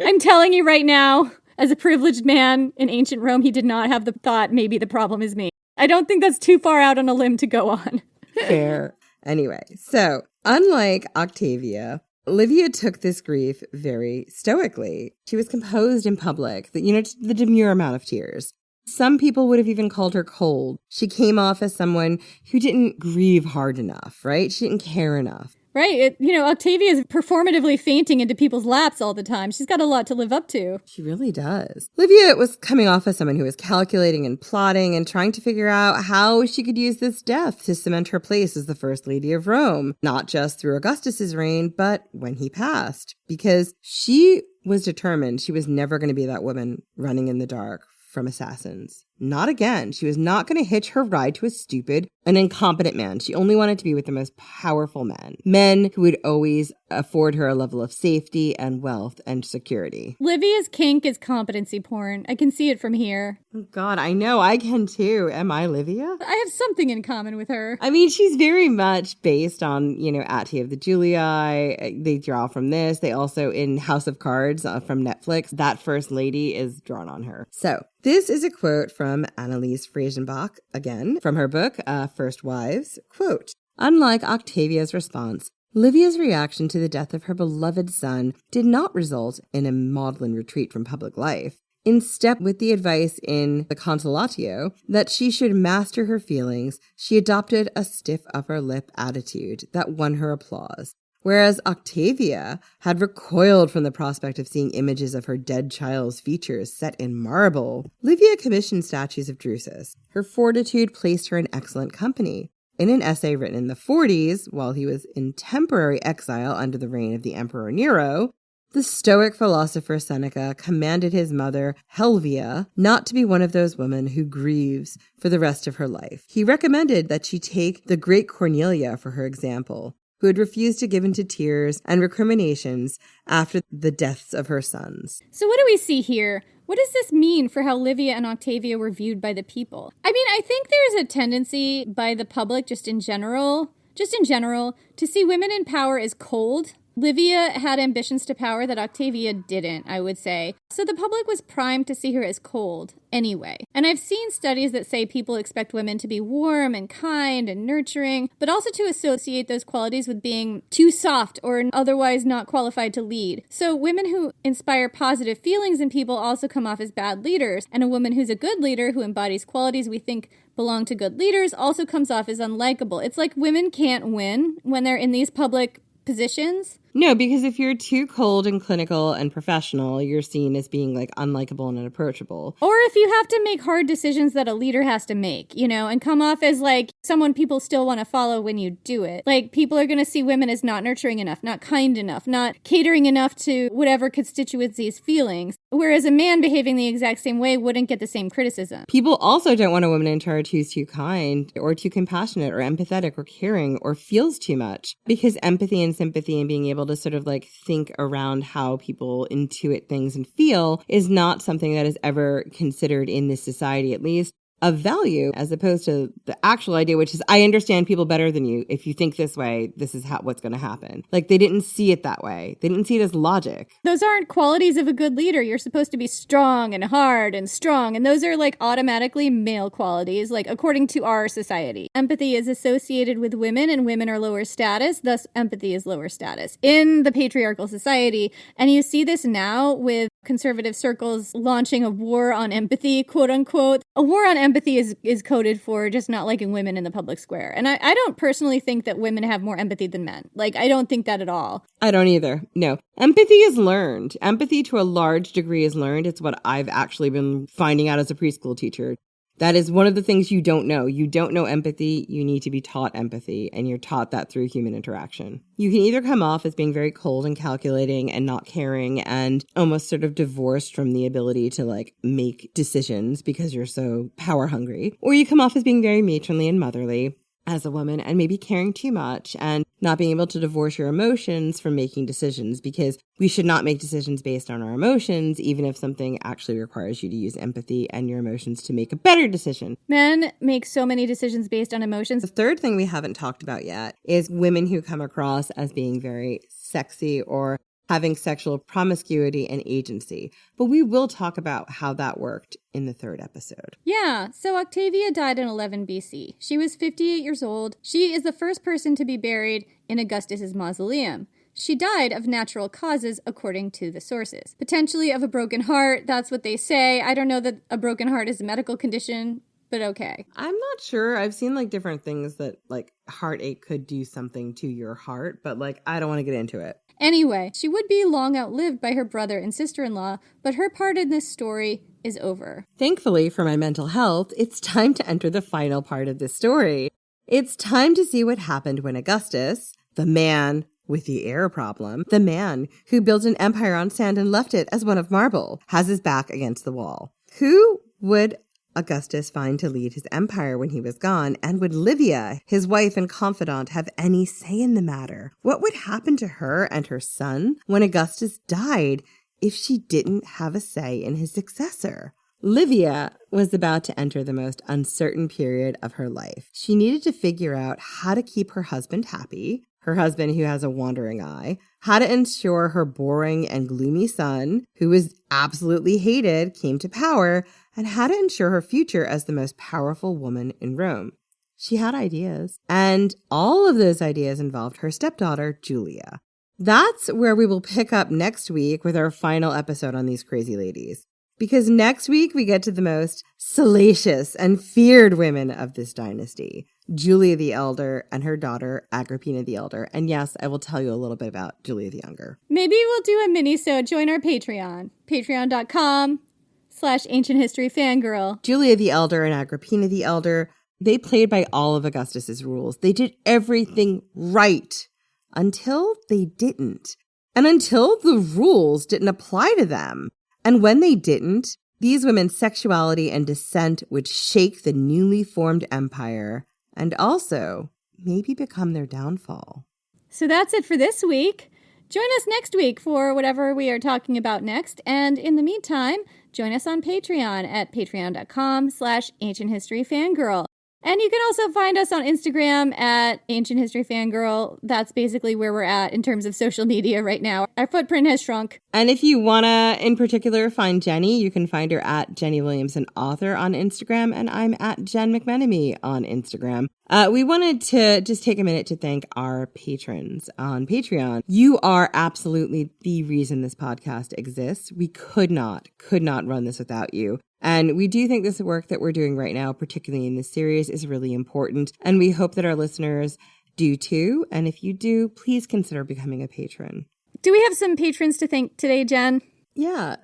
I'm telling you right now, as a privileged man in ancient Rome, he did not have the thought, maybe the problem is me. I don't think that's too far out on a limb to go on. Fair. Anyway, so unlike Octavia, Livia took this grief very stoically. She was composed in public, the demure amount of tears. Some people would have even called her cold. She came off as someone who didn't grieve hard enough, right? She didn't care enough. Right. Octavia is performatively fainting into people's laps all the time. She's got a lot to live up to. She really does. Livia was coming off as someone who was calculating and plotting and trying to figure out how she could use this death to cement her place as the first lady of Rome, not just through Augustus's reign, but when he passed. Because she was determined she was never going to be that woman running in the dark from assassins. Not again. She was not going to hitch her ride to a stupid and incompetent man. She only wanted to be with the most powerful men who would always afford her a level of safety and wealth and security. Livia's kink is competency porn. I can see it from here. Oh God, I know. I can too. Am I Livia? I have something in common with her. I mean, she's very much based on, Attila of the Julii. They draw from this. They also, in House of Cards from Netflix, that first lady is drawn on her. So this is a quote from Anneliese Friesenbach, again, from her book, First Wives. Quote, "Unlike Octavia's response, Livia's reaction to the death of her beloved son did not result in a maudlin retreat from public life. In step with the advice in the Consolatio that she should master her feelings, she adopted a stiff upper lip attitude that won her applause. Whereas Octavia had recoiled from the prospect of seeing images of her dead child's features set in marble, Livia commissioned statues of Drusus. Her fortitude placed her in excellent company. In an essay written in the 40s, while he was in temporary exile under the reign of the Emperor Nero, the Stoic philosopher Seneca commanded his mother, Helvia, not to be one of those women who grieves for the rest of her life. He recommended that she take the great Cornelia for her example, who had refused to give in to tears and recriminations after the deaths of her sons." So what do we see here? What does this mean for how Livia and Octavia were viewed by the people? I mean, I think there's a tendency by the public just in general, to see women in power as cold. Livia had ambitions to power that Octavia didn't, I would say. So the public was primed to see her as cold anyway. And I've seen studies that say people expect women to be warm and kind and nurturing, but also to associate those qualities with being too soft or otherwise not qualified to lead. So women who inspire positive feelings in people also come off as bad leaders. And a woman who's a good leader who embodies qualities we think belong to good leaders also comes off as unlikable. It's like women can't win when they're in these public positions. No, because if you're too cold and clinical and professional, you're seen as being like unlikable and unapproachable. Or if you have to make hard decisions that a leader has to make, and come off as like someone people still want to follow when you do it. Like people are going to see women as not nurturing enough, not kind enough, not catering enough to whatever constituency's feelings. Whereas a man behaving the exact same way wouldn't get the same criticism. People also don't want a woman in charge who's too kind or too compassionate or empathetic or caring or feels too much, because empathy and sympathy and being able to sort of like think around how people intuit things and feel is not something that is ever considered in this society, at least, of value, as opposed to the actual idea, which is, I understand people better than you. If you think this way, this is what's going to happen. Like, they didn't see it that way. They didn't see it as logic. Those aren't qualities of a good leader. You're supposed to be strong and hard and strong. And those are like automatically male qualities, like according to our society. Empathy is associated with women and women are lower status. Thus, empathy is lower status in the patriarchal society. And you see this now with conservative circles launching a war on empathy, quote unquote. A war on empathy is coded for just not liking women in the public square. And I don't personally think that women have more empathy than men. Like, I don't think that at all. I don't either. No. Empathy is learned. Empathy to a large degree is learned. It's what I've actually been finding out as a preschool teacher. That is one of the things you don't know. You don't know empathy. You need to be taught empathy, and you're taught that through human interaction. You can either come off as being very cold and calculating and not caring and almost sort of divorced from the ability to like make decisions because you're so power hungry, or you come off as being very matronly and motherly. as a woman and maybe caring too much and not being able to divorce your emotions from making decisions, because we should not make decisions based on our emotions, even if something actually requires you to use empathy and your emotions to make a better decision. Men make so many decisions based on emotions. The third thing we haven't talked about yet is women who come across as being very sexy or having sexual promiscuity and agency. But we will talk about how that worked in the third episode. Yeah, so Octavia died in 11 BC. She was 58 years old. She is the first person to be buried in Augustus's mausoleum. She died of natural causes, according to the sources. Potentially of a broken heart, that's what they say. I don't know that a broken heart is a medical condition, but okay. I'm not sure. I've seen like different things that like heartache could do something to your heart, but like I don't want to get into it. Anyway, she would be long outlived by her brother and sister-in-law, but her part in this story is over. Thankfully for my mental health, it's time to enter the final part of this story. It's time to see what happened when Augustus, the man with the air problem, the man who built an empire on sand and left it as one of marble, has his back against the wall. Who would Augustus find to lead his empire when he was gone, and would Livia, his wife and confidant, have any say in the matter? What would happen to her and her son when Augustus died if she didn't have a say in his successor? Livia was about to enter the most uncertain period of her life. She needed to figure out how to keep her husband happy, her husband who has a wandering eye, how to ensure her boring and gloomy son, who was absolutely hated, came to power, and how to ensure her future as the most powerful woman in Rome. She had ideas, and all of those ideas involved her stepdaughter, Julia. That's where we will pick up next week with our final episode on these crazy ladies. Because next week we get to the most salacious and feared women of this dynasty, Julia the Elder and her daughter, Agrippina the Elder. And yes, I will tell you a little bit about Julia the Younger. Maybe we'll do a mini-sode. Join our Patreon. Patreon.com/Ancient History Fangirl. Julia the Elder and Agrippina the Elder, they played by all of Augustus's rules. They did everything right until they didn't. And until the rules didn't apply to them. And when they didn't, these women's sexuality and descent would shake the newly formed empire and also maybe become their downfall. So that's it for this week. Join us next week for whatever we are talking about next. And in the meantime, join us on Patreon at patreon.com/Ancient History Fangirl. And you can also find us on Instagram at Ancient History Fangirl. That's basically where we're at in terms of social media right now. Our footprint has shrunk. And if you want to, in particular, find Jenny, you can find her at Jenny Williamson Author on Instagram, and I'm at Jen McMenemy on Instagram. We wanted to just take a minute to thank our patrons on Patreon. You are absolutely the reason this podcast exists. We could not run this without you. And we do think this work that we're doing right now, particularly in this series, is really important. And we hope that our listeners do too. And if you do, please consider becoming a patron. Do we have some patrons to thank today, Jen? Yeah,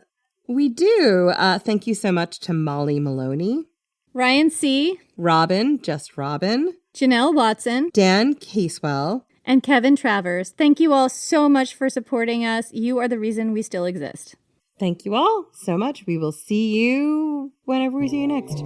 we do. Thank you so much to Molly Maloney, Ryan C., Robin, just Robin, Janelle Watson, Dan Casewell, and Kevin Travers. Thank you all so much for supporting us. You are the reason we still exist. Thank you all so much. We will see you whenever we see you next.